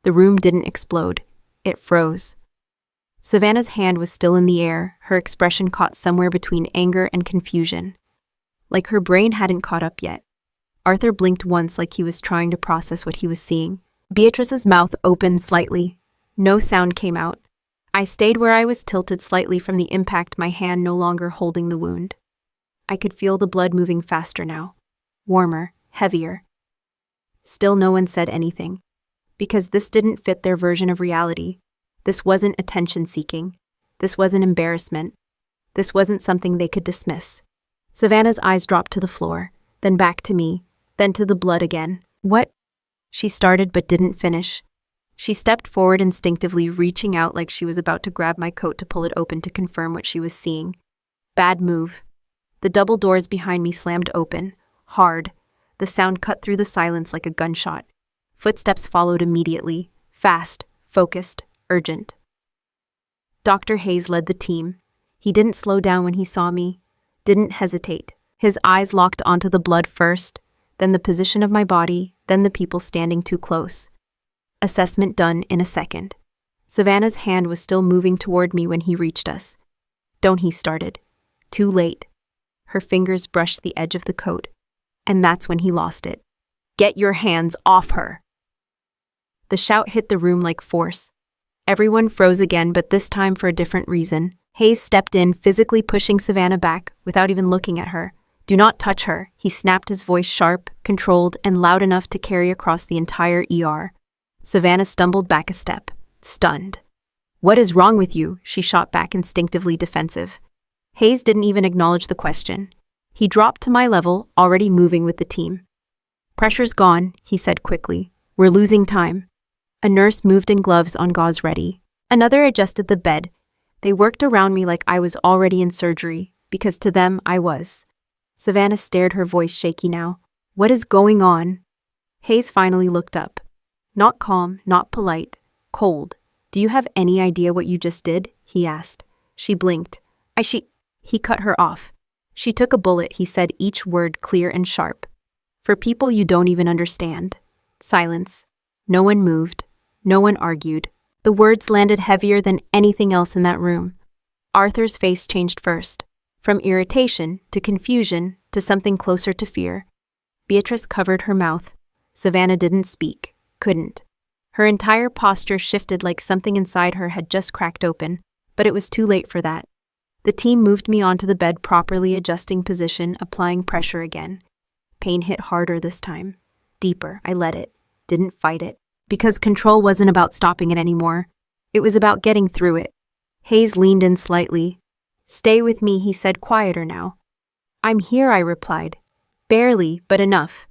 The room didn't explode. It froze. Savannah's hand was still in the air, her expression caught somewhere between anger and confusion. Like her brain hadn't caught up yet. Arthur blinked once, like he was trying to process what he was seeing. Beatrice's mouth opened slightly. No sound came out. I stayed where I was, tilted slightly from the impact, my hand no longer holding the wound. I could feel the blood moving faster now. Warmer, heavier. Still no one said anything. Because this didn't fit their version of reality. This wasn't attention-seeking. This wasn't embarrassment. This wasn't something they could dismiss. Savannah's eyes dropped to the floor, then back to me, then to the blood again. "What?" she started but didn't finish. She stepped forward instinctively, reaching out like she was about to grab my coat to pull it open to confirm what she was seeing. Bad move. The double doors behind me slammed open, hard. The sound cut through the silence like a gunshot. Footsteps followed immediately, fast, focused, urgent. Dr. Hayes led the team. He didn't slow down when he saw me, didn't hesitate. His eyes locked onto the blood first, then the position of my body, then the people standing too close. Assessment done in a second. Savannah's hand was still moving toward me when he reached us. "Don't," he started. Too late. Her fingers brushed the edge of the coat, and that's when he lost it. "Get your hands off her!" The shout hit the room like force. Everyone froze again, but this time for a different reason. Hayes stepped in, physically pushing Savannah back, without even looking at her. "Do not touch her," he snapped, his voice sharp, controlled, and loud enough to carry across the entire ER. Savannah stumbled back a step, stunned. "What is wrong with you?" she shot back, instinctively defensive. Hayes didn't even acknowledge the question. He dropped to my level, already moving with the team. "Pressure's gone," he said quickly. "We're losing time." A nurse moved in gloves on gauze ready. Another adjusted the bed. They worked around me like I was already in surgery, because to them I was. Savannah stared, her voice shaky now. "What is going on?" Hayes finally looked up. Not calm, not polite, cold. "Do you have any idea what you just did?" he asked. She blinked. He cut her off. "She took a bullet," he said, each word clear and sharp. "For people you don't even understand." Silence. No one moved. No one argued. The words landed heavier than anything else in that room. Arthur's face changed first, from irritation to confusion to something closer to fear. Beatrice covered her mouth. Savannah didn't speak, couldn't. Her entire posture shifted like something inside her had just cracked open, but it was too late for that. The team moved me onto the bed, properly adjusting position, applying pressure again. Pain hit harder this time. Deeper. I let it. Didn't fight it. Because control wasn't about stopping it anymore. It was about getting through it. Hayes leaned in slightly. "Stay with me," he said, quieter now. "I'm here," I replied. Barely, but enough.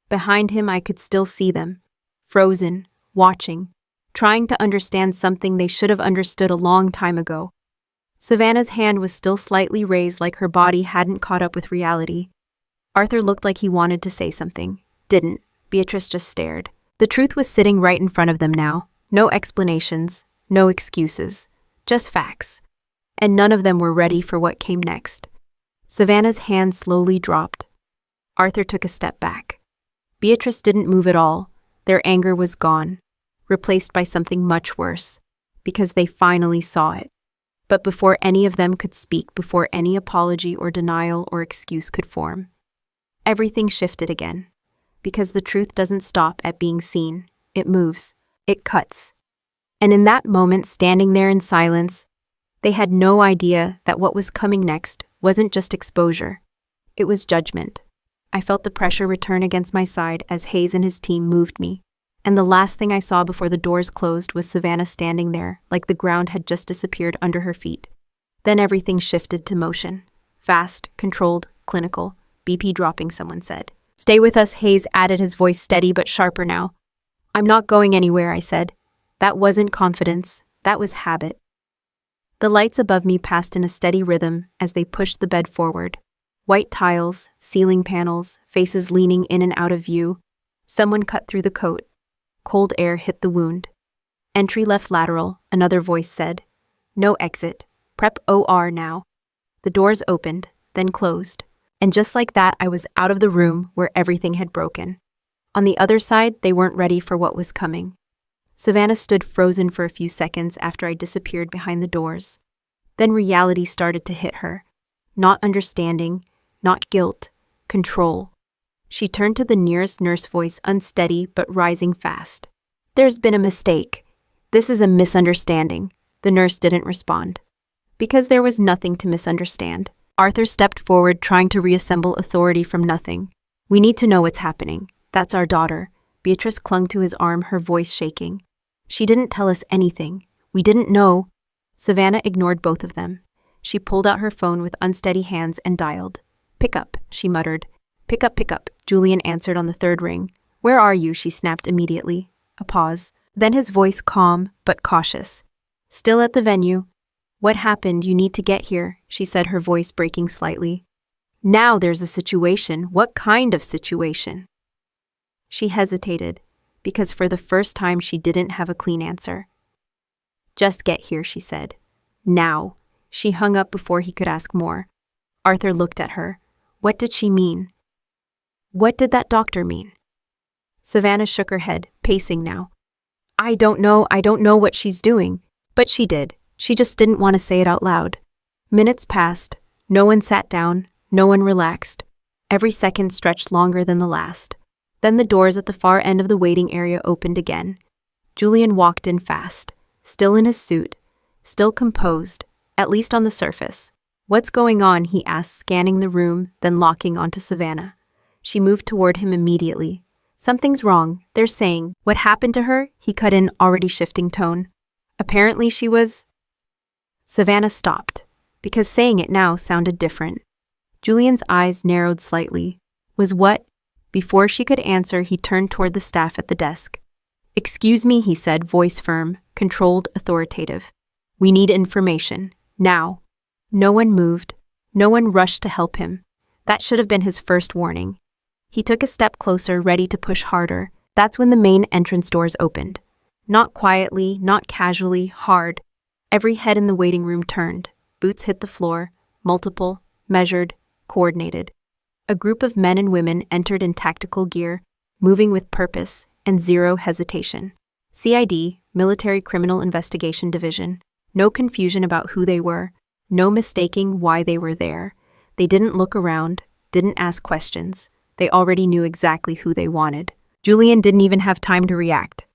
Behind him I could still see them. Frozen, watching, trying to understand something they should have understood a long time ago. Savannah's hand was still slightly raised, like her body hadn't caught up with reality. Arthur looked like he wanted to say something. Didn't. Beatrice just stared. The truth was sitting right in front of them now. No explanations, no excuses, just facts. And none of them were ready for what came next. Savannah's hand slowly dropped. Arthur took a step back. Beatrice didn't move at all. Their anger was gone, replaced by something much worse, because they finally saw it. But before any of them could speak, before any apology or denial or excuse could form, everything shifted again. Because the truth doesn't stop at being seen. It moves. It cuts. And in that moment, standing there in silence, they had no idea that what was coming next wasn't just exposure. It was judgment. I felt the pressure return against my side as Hayes and his team moved me. And the last thing I saw before the doors closed was Savannah standing there, like the ground had just disappeared under her feet. Then everything shifted to motion. Fast, controlled, clinical. BP dropping, someone said. "Stay with us," Hayes added, his voice steady but sharper now. "I'm not going anywhere," I said. That wasn't confidence. That was habit. The lights above me passed in a steady rhythm as they pushed the bed forward. White tiles, ceiling panels, faces leaning in and out of view. Someone cut through the coat. Cold air hit the wound. "Entry left lateral," another voice said. "No exit. Prep OR now." The doors opened, then closed. And just like that, I was out of the room where everything had broken. On the other side, they weren't ready for what was coming. Savannah stood frozen for a few seconds after I disappeared behind the doors. Then reality started to hit her. Not understanding, not guilt, control. She turned to the nearest nurse, voice unsteady but rising fast. "There's been a mistake. This is a misunderstanding." The nurse didn't respond. Because there was nothing to misunderstand. Arthur stepped forward, trying to reassemble authority from nothing. "We need to know what's happening. That's our daughter." Beatrice clung to his arm, her voice shaking. "She didn't tell us anything. We didn't know." Savannah ignored both of them. She pulled out her phone with unsteady hands and dialed. "Pick up," she muttered. Pick up," Julian answered on the third ring. "Where are you?" she snapped immediately. A pause. Then his voice calm but cautious. "Still at the venue." "What happened? You need to get here," she said, her voice breaking slightly. "Now there's a situation. What kind of situation?" She hesitated, because for the first time she didn't have a clean answer. "Just get here," she said. "Now." She hung up before he could ask more. Arthur looked at her. What did she mean? What did that doctor mean? Savannah shook her head, pacing now. I don't know what she's doing. But she did. She just didn't want to say it out loud. Minutes passed. No one sat down. No one relaxed. Every second stretched longer than the last. Then the doors at the far end of the waiting area opened again. Julian walked in fast, still in his suit, still composed, at least on the surface. What's going on? He asked, scanning the room, then locking onto Savannah. She moved toward him immediately. Something's wrong, they're saying. What happened to her? He cut in, already shifting tone. Apparently she was... Savannah stopped, because saying it now sounded different. Julian's eyes narrowed slightly. Was what? Before she could answer, he turned toward the staff at the desk. Excuse me, he said, voice firm, controlled, authoritative. We need information. Now. No one moved. No one rushed to help him. That should have been his first warning. He took a step closer, ready to push harder. That's when the main entrance doors opened. Not quietly, not casually, hard. Every head in the waiting room turned. Boots hit the floor. Multiple, measured, coordinated. A group of men and women entered in tactical gear, moving with purpose and zero hesitation. CID, Military Criminal Investigation Division. No confusion about who they were. No mistaking why they were there. They didn't look around, didn't ask questions. They already knew exactly who they wanted. Julian didn't even have time to react.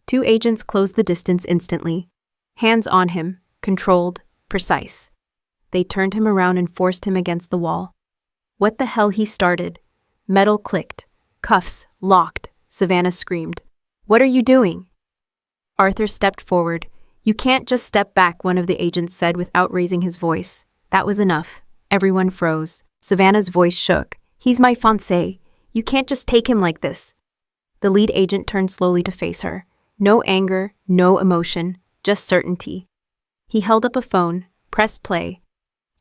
Two agents closed the distance instantly. Hands on him, controlled, precise. They turned him around and forced him against the wall. What the hell, he started. Metal clicked. Cuffs locked. Savannah screamed. What are you doing? Arthur stepped forward. You can't just step back, one of the agents said without raising his voice. That was enough. Everyone froze. Savannah's voice shook. He's my fiancé. You can't just take him like this. The lead agent turned slowly to face her. No anger, no emotion, just certainty. He held up a phone, pressed play.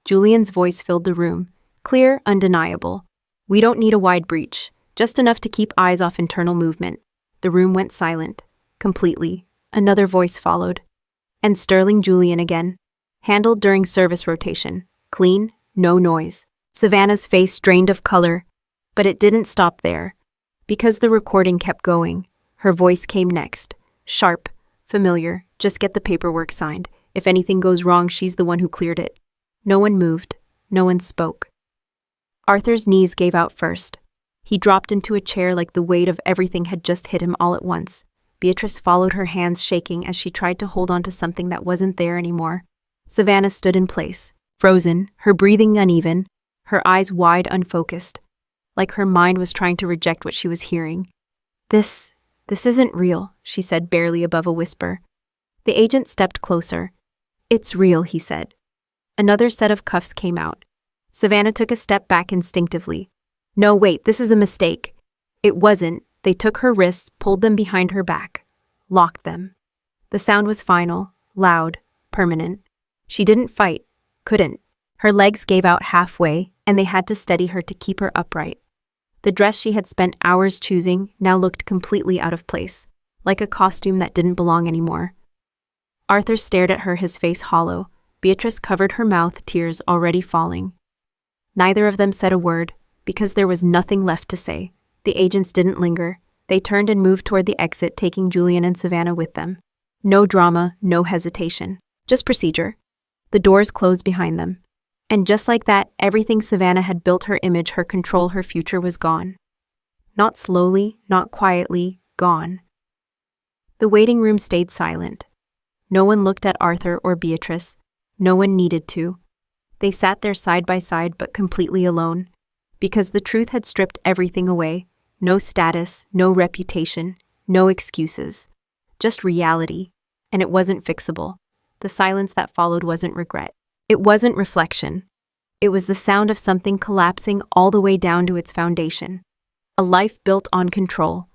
Julian's voice filled the room. Clear, undeniable. We don't need a wide breach, just enough to keep eyes off internal movement. The room went silent. Completely. Another voice followed. And Sterling Julian again. Handled during service rotation. Clean, no noise. Savannah's face drained of color. But it didn't stop there. Because the recording kept going, her voice came next. Sharp, familiar, just get the paperwork signed. If anything goes wrong, she's the one who cleared it. No one moved. No one spoke. Arthur's knees gave out first. He dropped into a chair like the weight of everything had just hit him all at once. Beatrice followed, her hands shaking as she tried to hold on to something that wasn't there anymore. Savannah stood in place, frozen, her breathing uneven, her eyes wide, unfocused, like her mind was trying to reject what she was hearing. This isn't real, she said, barely above a whisper. The agent stepped closer. It's real, he said. Another set of cuffs came out. Savannah took a step back instinctively. No, wait, this is a mistake. It wasn't. They took her wrists, pulled them behind her back, locked them. The sound was final, loud, permanent. She didn't fight, couldn't. Her legs gave out halfway, and they had to steady her to keep her upright. The dress she had spent hours choosing now looked completely out of place, like a costume that didn't belong anymore. Arthur stared at her, his face hollow. Beatrice covered her mouth, tears already falling. Neither of them said a word, because there was nothing left to say. The agents didn't linger. They turned and moved toward the exit, taking Julian and Savannah with them. No drama, no hesitation. Just procedure. The doors closed behind them. And just like that, everything Savannah had built, her image, her control, her future, was gone. Not slowly, not quietly, gone. The waiting room stayed silent. No one looked at Arthur or Beatrice. No one needed to. They sat there side by side, but completely alone. Because the truth had stripped everything away. No status, no reputation, no excuses. Just reality. And it wasn't fixable. The silence that followed wasn't regret. It wasn't reflection. It was the sound of something collapsing all the way down to its foundation. A life built on control.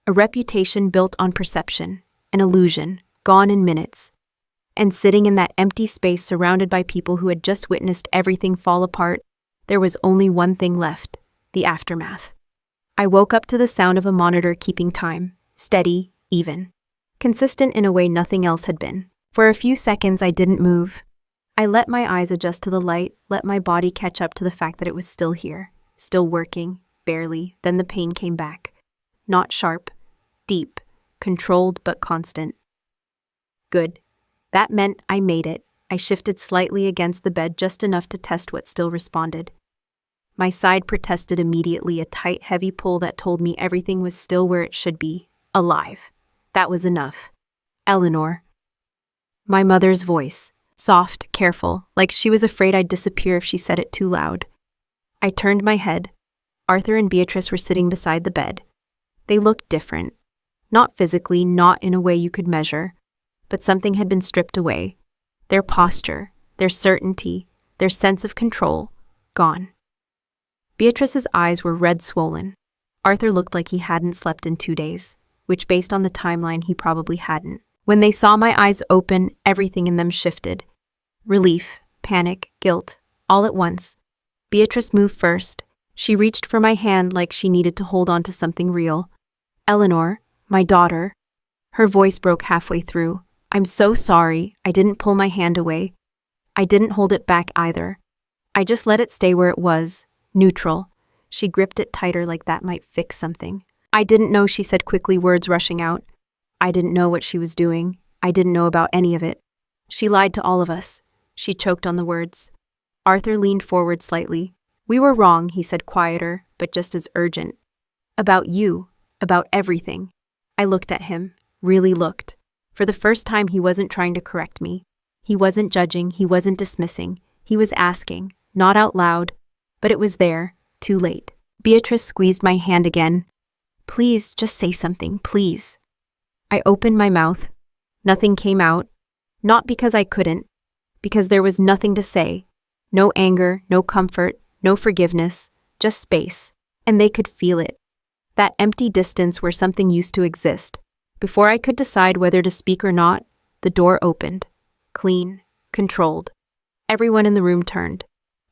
A reputation built on perception. An illusion, gone in minutes. And sitting in that empty space surrounded by people who had just witnessed everything fall apart, there was only one thing left, the aftermath. I woke up to the sound of a monitor keeping time, steady, even. Consistent in a way nothing else had been. For a few seconds I didn't move. I let my eyes adjust to the light, let my body catch up to the fact that it was still here, still working, barely. Then the pain came back. Not sharp, deep, controlled but constant. Good. That meant I made it. I shifted slightly against the bed, just enough to test what still responded. My side protested immediately, a tight, heavy pull that told me everything was still where it should be, alive. That was enough. Eleanor. My mother's voice, soft, careful, like she was afraid I'd disappear if she said it too loud. I turned my head. Arthur and Beatrice were sitting beside the bed. They looked different. Not physically, not in a way you could measure, but something had been stripped away. Their posture, their certainty, their sense of control, gone. Beatrice's eyes were red swollen. Arthur looked like he hadn't slept in 2 days, which based on the timeline he probably hadn't. When they saw my eyes open, everything in them shifted. Relief, panic, guilt, all at once. Beatrice moved first. She reached for my hand like she needed to hold on to something real. Eleanor, my daughter. Her voice broke halfway through. I'm so sorry, I didn't pull my hand away. I didn't hold it back either. I just let it stay where it was, neutral. She gripped it tighter like that might fix something. I didn't know, she said quickly, words rushing out. I didn't know what she was doing. I didn't know about any of it. She lied to all of us. She choked on the words. Arthur leaned forward slightly. We were wrong, he said, quieter, but just as urgent. About you, about everything. I looked at him, really looked. For the first time, he wasn't trying to correct me. He wasn't judging, he wasn't dismissing. He was asking, not out loud, but it was there, too late. Beatrice squeezed my hand again. Please, just say something, please. I opened my mouth. Nothing came out. Not because I couldn't, because there was nothing to say. No anger, no comfort, no forgiveness, just space. And they could feel it. That empty distance where something used to exist. Before I could decide whether to speak or not, the door opened. Clean, controlled. Everyone in the room turned.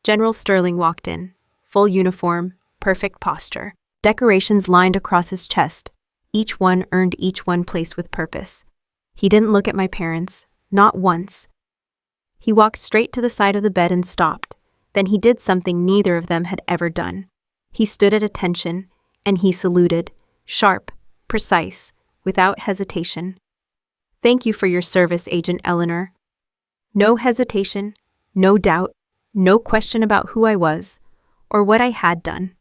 General Sterling walked in. Full uniform, perfect posture. Decorations lined across his chest. Each one earned each one place with purpose. He didn't look at my parents, not once. He walked straight to the side of the bed and stopped. Then he did something neither of them had ever done. He stood at attention, and he saluted, sharp, precise, without hesitation. Thank you for your service, Agent Eleanor. No hesitation, no doubt, no question about who I was, or what I had done.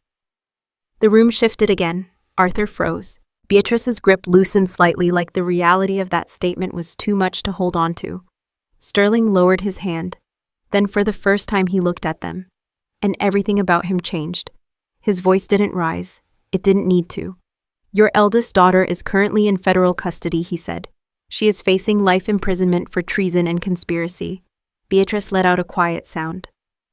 The room shifted again. Arthur froze. Beatrice's grip loosened slightly like the reality of that statement was too much to hold on to. Sterling lowered his hand. Then for the first time he looked at them. And everything about him changed. His voice didn't rise. It didn't need to. Your eldest daughter is currently in federal custody, he said. She is facing life imprisonment for treason and conspiracy. Beatrice let out a quiet sound.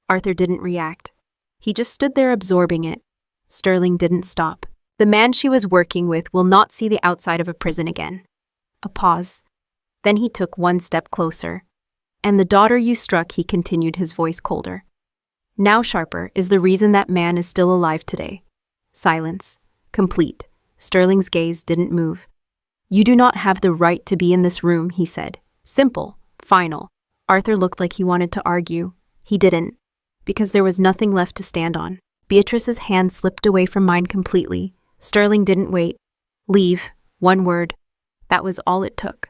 Arthur didn't react. He just stood there absorbing it. Sterling didn't stop. The man she was working with will not see the outside of a prison again. A pause. Then he took one step closer. And the daughter you struck, he continued, his voice colder. Now sharper, is the reason that man is still alive today. Silence. Complete. Sterling's gaze didn't move. You do not have the right to be in this room, he said. Simple. Final. Arthur looked like he wanted to argue. He didn't. Because there was nothing left to stand on. Beatrice's hand slipped away from mine completely. Sterling didn't wait. Leave. One word. That was all it took.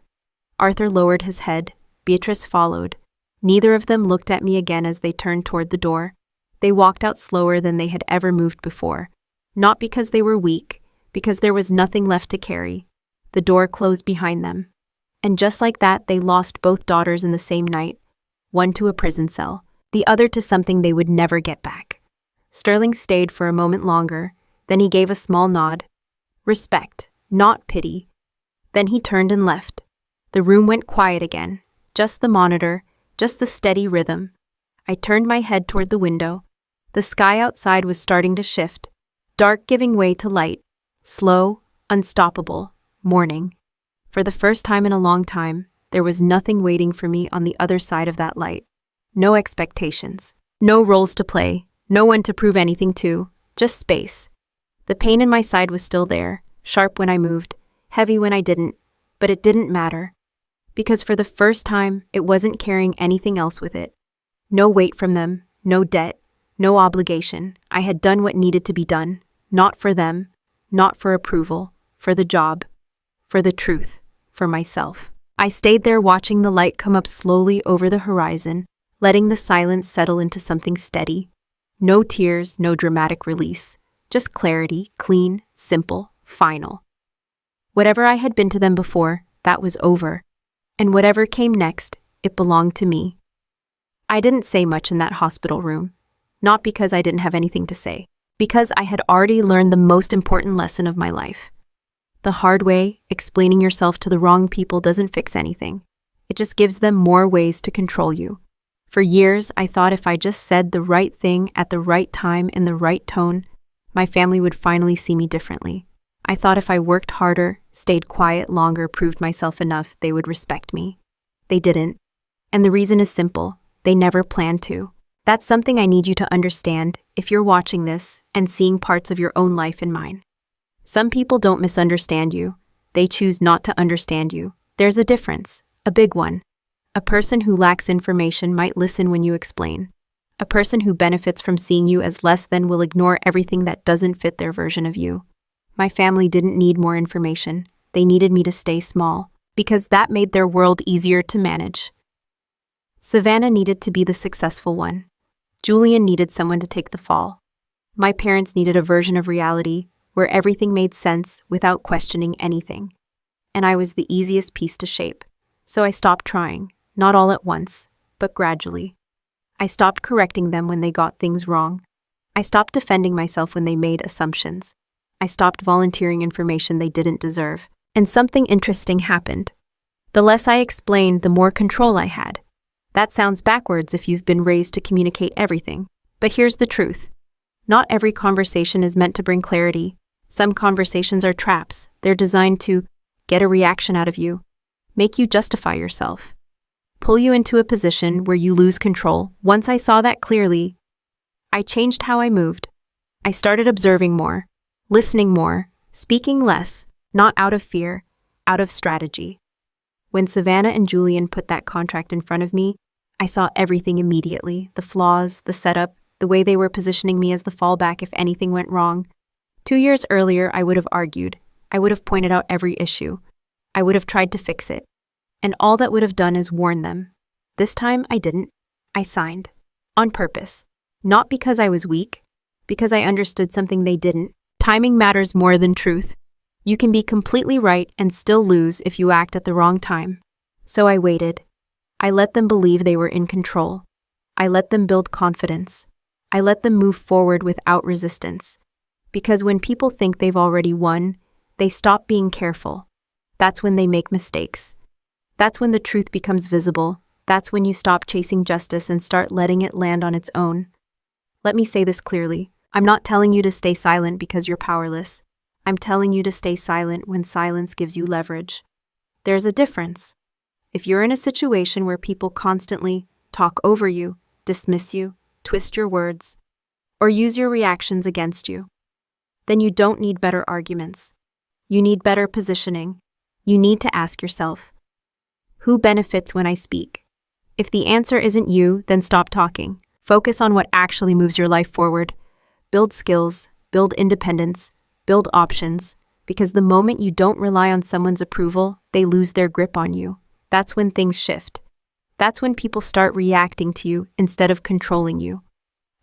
Arthur lowered his head. Beatrice followed. Neither of them looked at me again as they turned toward the door. They walked out slower than they had ever moved before. Not because they were weak, because there was nothing left to carry. The door closed behind them. And just like that, they lost both daughters in the same night. One to a prison cell, the other to something they would never get back. Sterling stayed for a moment longer. Then he gave a small nod. Respect, not pity. Then he turned and left. The room went quiet again. Just the monitor, just the steady rhythm. I turned my head toward the window. The sky outside was starting to shift, dark giving way to light. Slow, unstoppable, morning. For the first time in a long time, there was nothing waiting for me on the other side of that light. No expectations. No roles to play. No one to prove anything to. Just space. The pain in my side was still there, sharp when I moved, heavy when I didn't, but it didn't matter. Because for the first time, it wasn't carrying anything else with it. No weight from them, no debt, no obligation. I had done what needed to be done, not for them, not for approval, for the job, for the truth, for myself. I stayed there watching the light come up slowly over the horizon, letting the silence settle into something steady. No tears, no dramatic release. Just clarity, clean, simple, final. Whatever I had been to them before, that was over. And whatever came next, it belonged to me. I didn't say much in that hospital room. Not because I didn't have anything to say. Because I had already learned the most important lesson of my life. The hard way, explaining yourself to the wrong people doesn't fix anything. It just gives them more ways to control you. For years, I thought if I just said the right thing at the right time in the right tone, my family would finally see me differently. I thought if I worked harder, stayed quiet longer, proved myself enough, they would respect me. They didn't. And the reason is simple. They never planned to. That's something I need you to understand if you're watching this and seeing parts of your own life in mine. Some people don't misunderstand you. They choose not to understand you. There's a difference, a big one. A person who lacks information might listen when you explain. A person who benefits from seeing you as less than will ignore everything that doesn't fit their version of you. My family didn't need more information. They needed me to stay small, because that made their world easier to manage. Savannah needed to be the successful one. Julian needed someone to take the fall. My parents needed a version of reality where everything made sense without questioning anything. And I was the easiest piece to shape. So I stopped trying, not all at once, but gradually. I stopped correcting them when they got things wrong. I stopped defending myself when they made assumptions. I stopped volunteering information they didn't deserve. And something interesting happened. The less I explained, the more control I had. That sounds backwards if you've been raised to communicate everything. But here's the truth. Not every conversation is meant to bring clarity. Some conversations are traps. They're designed to get a reaction out of you, make you justify yourself, pull you into a position where you lose control. Once I saw that clearly, I changed how I moved. I started observing more, listening more, speaking less, not out of fear, out of strategy. When Savannah and Julian put that contract in front of me, I saw everything immediately, the flaws, the setup, the way they were positioning me as the fallback if anything went wrong. 2 years earlier, I would have argued. I would have pointed out every issue. I would have tried to fix it. And all that would have done is warn them. This time, I didn't. I signed. On purpose. Not because I was weak, because I understood something they didn't. Timing matters more than truth. You can be completely right and still lose if you act at the wrong time. So I waited. I let them believe they were in control. I let them build confidence. I let them move forward without resistance. Because when people think they've already won, they stop being careful. That's when they make mistakes. That's when the truth becomes visible. That's when you stop chasing justice and start letting it land on its own. Let me say this clearly. I'm not telling you to stay silent because you're powerless. I'm telling you to stay silent when silence gives you leverage. There's a difference. If you're in a situation where people constantly talk over you, dismiss you, twist your words, or use your reactions against you, then you don't need better arguments. You need better positioning. You need to ask yourself, who benefits when I speak? If the answer isn't you, then stop talking. Focus on what actually moves your life forward. Build skills, build independence, build options, because the moment you don't rely on someone's approval, they lose their grip on you. That's when things shift. That's when people start reacting to you instead of controlling you.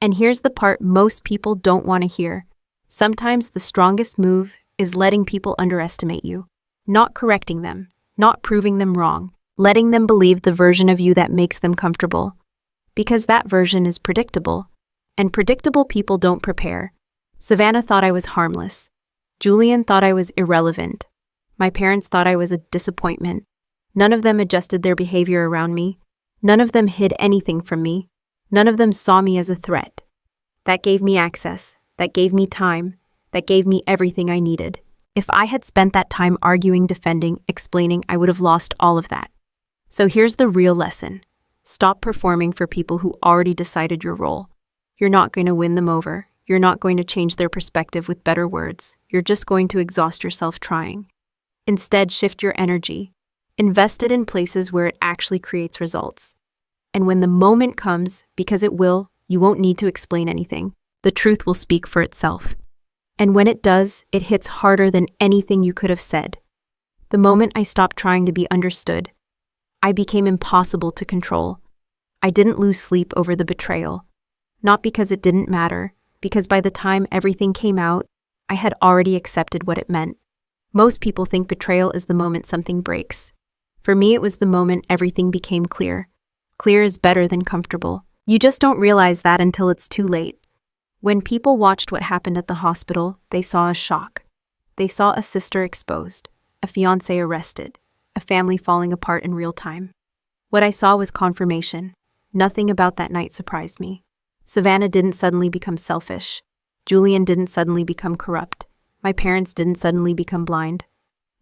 And here's the part most people don't want to hear. Sometimes the strongest move is letting people underestimate you, not correcting them, not proving them wrong, letting them believe the version of you that makes them comfortable. Because that version is predictable, and predictable people don't prepare. Savannah thought I was harmless. Julian thought I was irrelevant. My parents thought I was a disappointment. None of them adjusted their behavior around me. None of them hid anything from me. None of them saw me as a threat. That gave me access. That gave me time. That gave me everything I needed. If I had spent that time arguing, defending, explaining, I would have lost all of that. So here's the real lesson. Stop performing for people who already decided your role. You're not going to win them over. You're not going to change their perspective with better words. You're just going to exhaust yourself trying. Instead, shift your energy. Invest it in places where it actually creates results. And when the moment comes, because it will, you won't need to explain anything. The truth will speak for itself. And when it does, it hits harder than anything you could have said. The moment I stopped trying to be understood, I became impossible to control. I didn't lose sleep over the betrayal. Not because it didn't matter, because by the time everything came out, I had already accepted what it meant. Most people think betrayal is the moment something breaks. For me, it was the moment everything became clear. Clear is better than comfortable. You just don't realize that until it's too late. When people watched what happened at the hospital, they saw a shock. They saw a sister exposed, a fiancé arrested, a family falling apart in real time. What I saw was confirmation. Nothing about that night surprised me. Savannah didn't suddenly become selfish. Julian didn't suddenly become corrupt. My parents didn't suddenly become blind.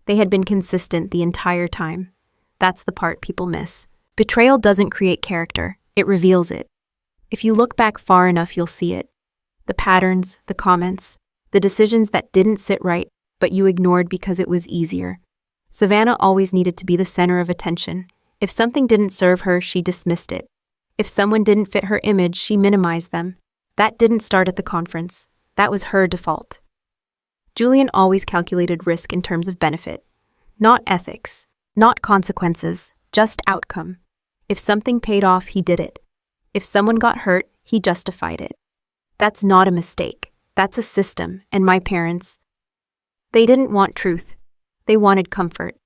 They had been consistent the entire time. That's the part people miss. Betrayal doesn't create character, it reveals it. If you look back far enough, you'll see it. The patterns, the comments, the decisions that didn't sit right, but you ignored because it was easier. Savannah always needed to be the center of attention. If something didn't serve her, she dismissed it. If someone didn't fit her image, she minimized them. That didn't start at the conference. That was her default. Julian always calculated risk in terms of benefit, not ethics, not consequences, just outcome. If something paid off, he did it. If someone got hurt, he justified it. That's not a mistake. That's a system, and my parents, they didn't want truth. They wanted comfort.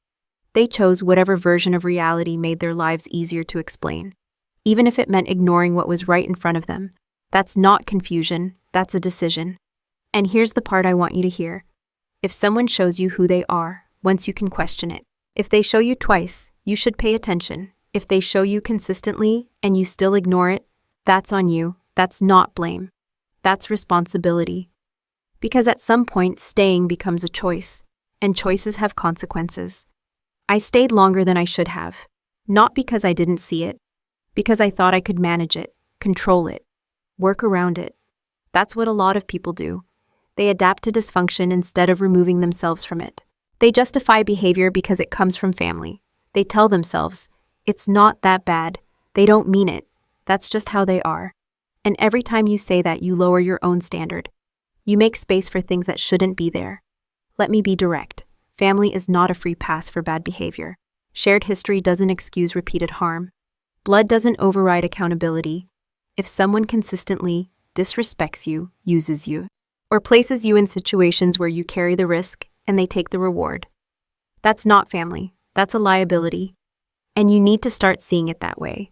They chose whatever version of reality made their lives easier to explain, even if it meant ignoring what was right in front of them. That's not confusion, that's a decision. And here's the part I want you to hear. If someone shows you who they are, once you can question it. If they show you twice, you should pay attention. If they show you consistently and you still ignore it, that's on you. That's not blame. That's responsibility. Because at some point, staying becomes a choice, and choices have consequences. I stayed longer than I should have, not because I didn't see it, because I thought I could manage it, control it, work around it. That's what a lot of people do. They adapt to dysfunction instead of removing themselves from it. They justify behavior because it comes from family. They tell themselves, it's not that bad. They don't mean it. That's just how they are. And every time you say that, you lower your own standard. You make space for things that shouldn't be there. Let me be direct. Family is not a free pass for bad behavior. Shared history doesn't excuse repeated harm. Blood doesn't override accountability. If someone consistently disrespects you, uses you, or places you in situations where you carry the risk and they take the reward, that's not family. That's a liability. And you need to start seeing it that way.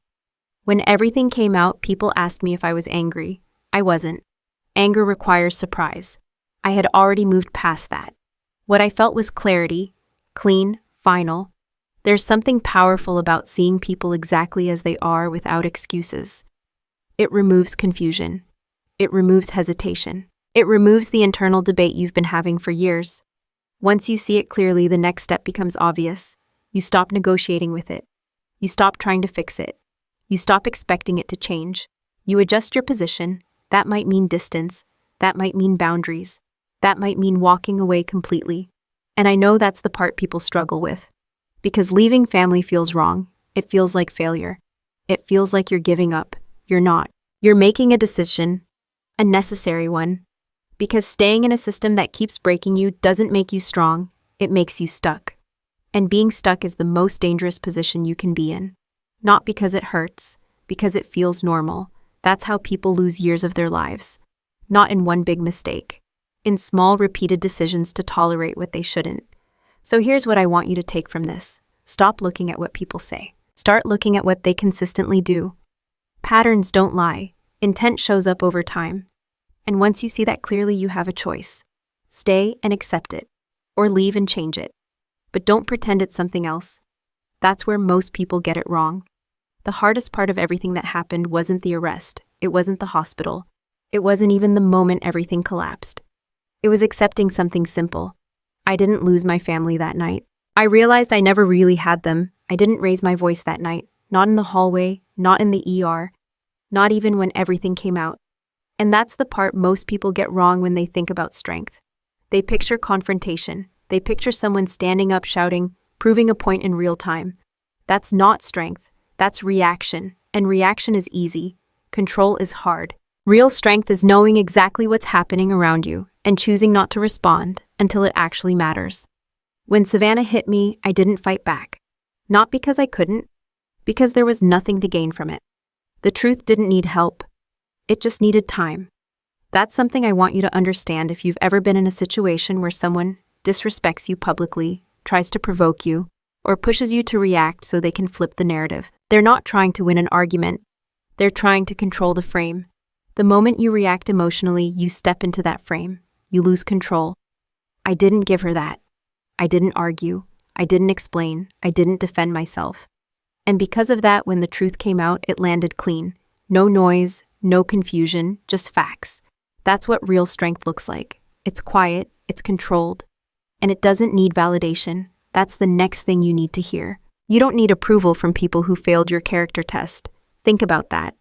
When everything came out, people asked me if I was angry. I wasn't. Anger requires surprise. I had already moved past that. What I felt was clarity, clean, final. There's something powerful about seeing people exactly as they are without excuses. It removes confusion. It removes hesitation. It removes the internal debate you've been having for years. Once you see it clearly, the next step becomes obvious. You stop negotiating with it. You stop trying to fix it. You stop expecting it to change. You adjust your position. That might mean distance. That might mean boundaries. That might mean walking away completely. And I know that's the part people struggle with. Because leaving family feels wrong. It feels like failure. It feels like you're giving up. You're not. You're making a decision, a necessary one. Because staying in a system that keeps breaking you doesn't make you strong. It makes you stuck. And being stuck is the most dangerous position you can be in. Not because it hurts, because it feels normal. That's how people lose years of their lives. Not in one big mistake. In small, repeated decisions to tolerate what they shouldn't. So here's what I want you to take from this. Stop looking at what people say. Start looking at what they consistently do. Patterns don't lie. Intent shows up over time. And once you see that clearly, you have a choice. Stay and accept it. Or leave and change it. But don't pretend it's something else. That's where most people get it wrong. The hardest part of everything that happened wasn't the arrest. It wasn't the hospital. It wasn't even the moment everything collapsed. It was accepting something simple. I didn't lose my family that night. I realized I never really had them. I didn't raise my voice that night. Not in the hallway, not in the ER, not even when everything came out. And that's the part most people get wrong when they think about strength. They picture confrontation. They picture someone standing up shouting, proving a point in real time. That's not strength. That's reaction. And reaction is easy. Control is hard. Real strength is knowing exactly what's happening around you and choosing not to respond until it actually matters. When Savannah hit me, I didn't fight back. Not because I couldn't, because there was nothing to gain from it. The truth didn't need help. It just needed time. That's something I want you to understand if you've ever been in a situation where someone disrespects you publicly, tries to provoke you, or pushes you to react so they can flip the narrative. They're not trying to win an argument. They're trying to control the frame. The moment you react emotionally, you step into that frame. You lose control. I didn't give her that. I didn't argue. I didn't explain. I didn't defend myself. And because of that, when the truth came out, it landed clean. No noise, no confusion, just facts. That's what real strength looks like. It's quiet, it's controlled, and it doesn't need validation. That's the next thing you need to hear. You don't need approval from people who failed your character test. Think about that.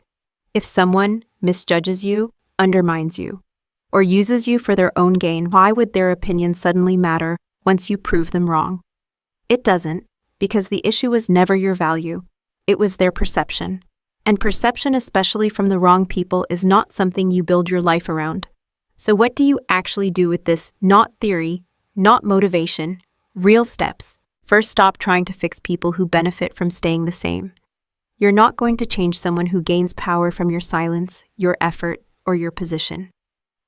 If someone misjudges you, undermines you, or uses you for their own gain, why would their opinion suddenly matter once you prove them wrong? It doesn't, because the issue was never your value. It was their perception. And perception, especially from the wrong people, is not something you build your life around. So what do you actually do with this? Not theory, not motivation, real steps. First, stop trying to fix people who benefit from staying the same. You're not going to change someone who gains power from your silence, your effort, or your position.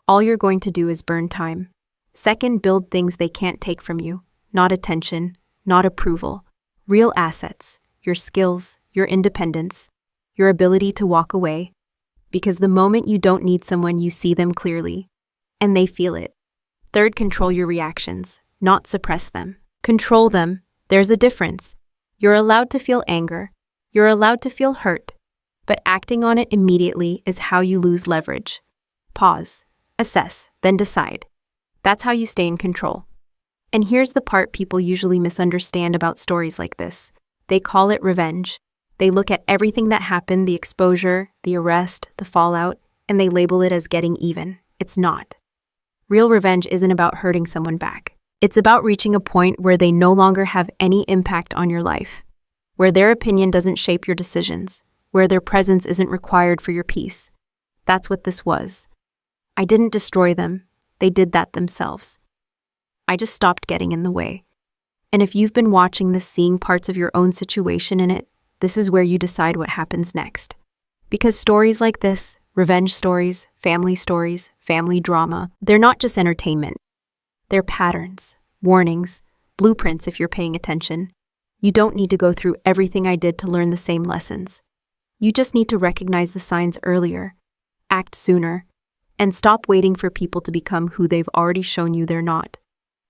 All you're going to do is burn time. Second, build things they can't take from you. Not attention, not approval. Real assets, your skills, your independence, your ability to walk away. Because the moment you don't need someone, you see them clearly. And they feel it. Third, control your reactions, not suppress them. Control them. There's a difference. You're allowed to feel anger. You're allowed to feel hurt. But acting on it immediately is how you lose leverage. Pause, assess, then decide. That's how you stay in control. And here's the part people usually misunderstand about stories like this. They call it revenge. They look at everything that happened, the exposure, the arrest, the fallout, and they label it as getting even. It's not. Real revenge isn't about hurting someone back. It's about reaching a point where they no longer have any impact on your life, where their opinion doesn't shape your decisions, where their presence isn't required for your peace. That's what this was. I didn't destroy them. They did that themselves. I just stopped getting in the way. And if you've been watching this, seeing parts of your own situation in it, this is where you decide what happens next. Because stories like this, revenge stories, family drama, they're not just entertainment. They're patterns, warnings, blueprints if you're paying attention. You don't need to go through everything I did to learn the same lessons. You just need to recognize the signs earlier, act sooner, and stop waiting for people to become who they've already shown you they're not.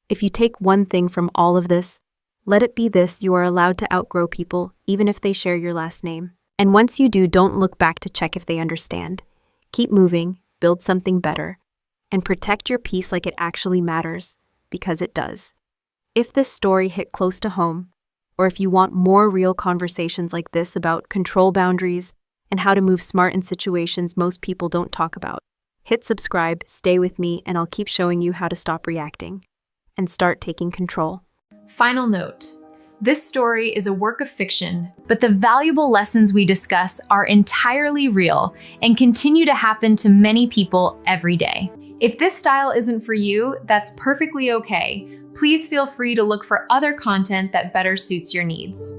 If you take one thing from all of this, let it be this: you are allowed to outgrow people, even if they share your last name. And once you do, don't look back to check if they understand. Keep moving, build something better, and protect your peace like it actually matters, because it does. If this story hit close to home, or if you want more real conversations like this about control boundaries and how to move smart in situations most people don't talk about, hit subscribe, stay with me, and I'll keep showing you how to stop reacting and start taking control. Final note. This story is a work of fiction, but the valuable lessons we discuss are entirely real and continue to happen to many people every day. If this style isn't for you, that's perfectly okay. Please feel free to look for other content that better suits your needs.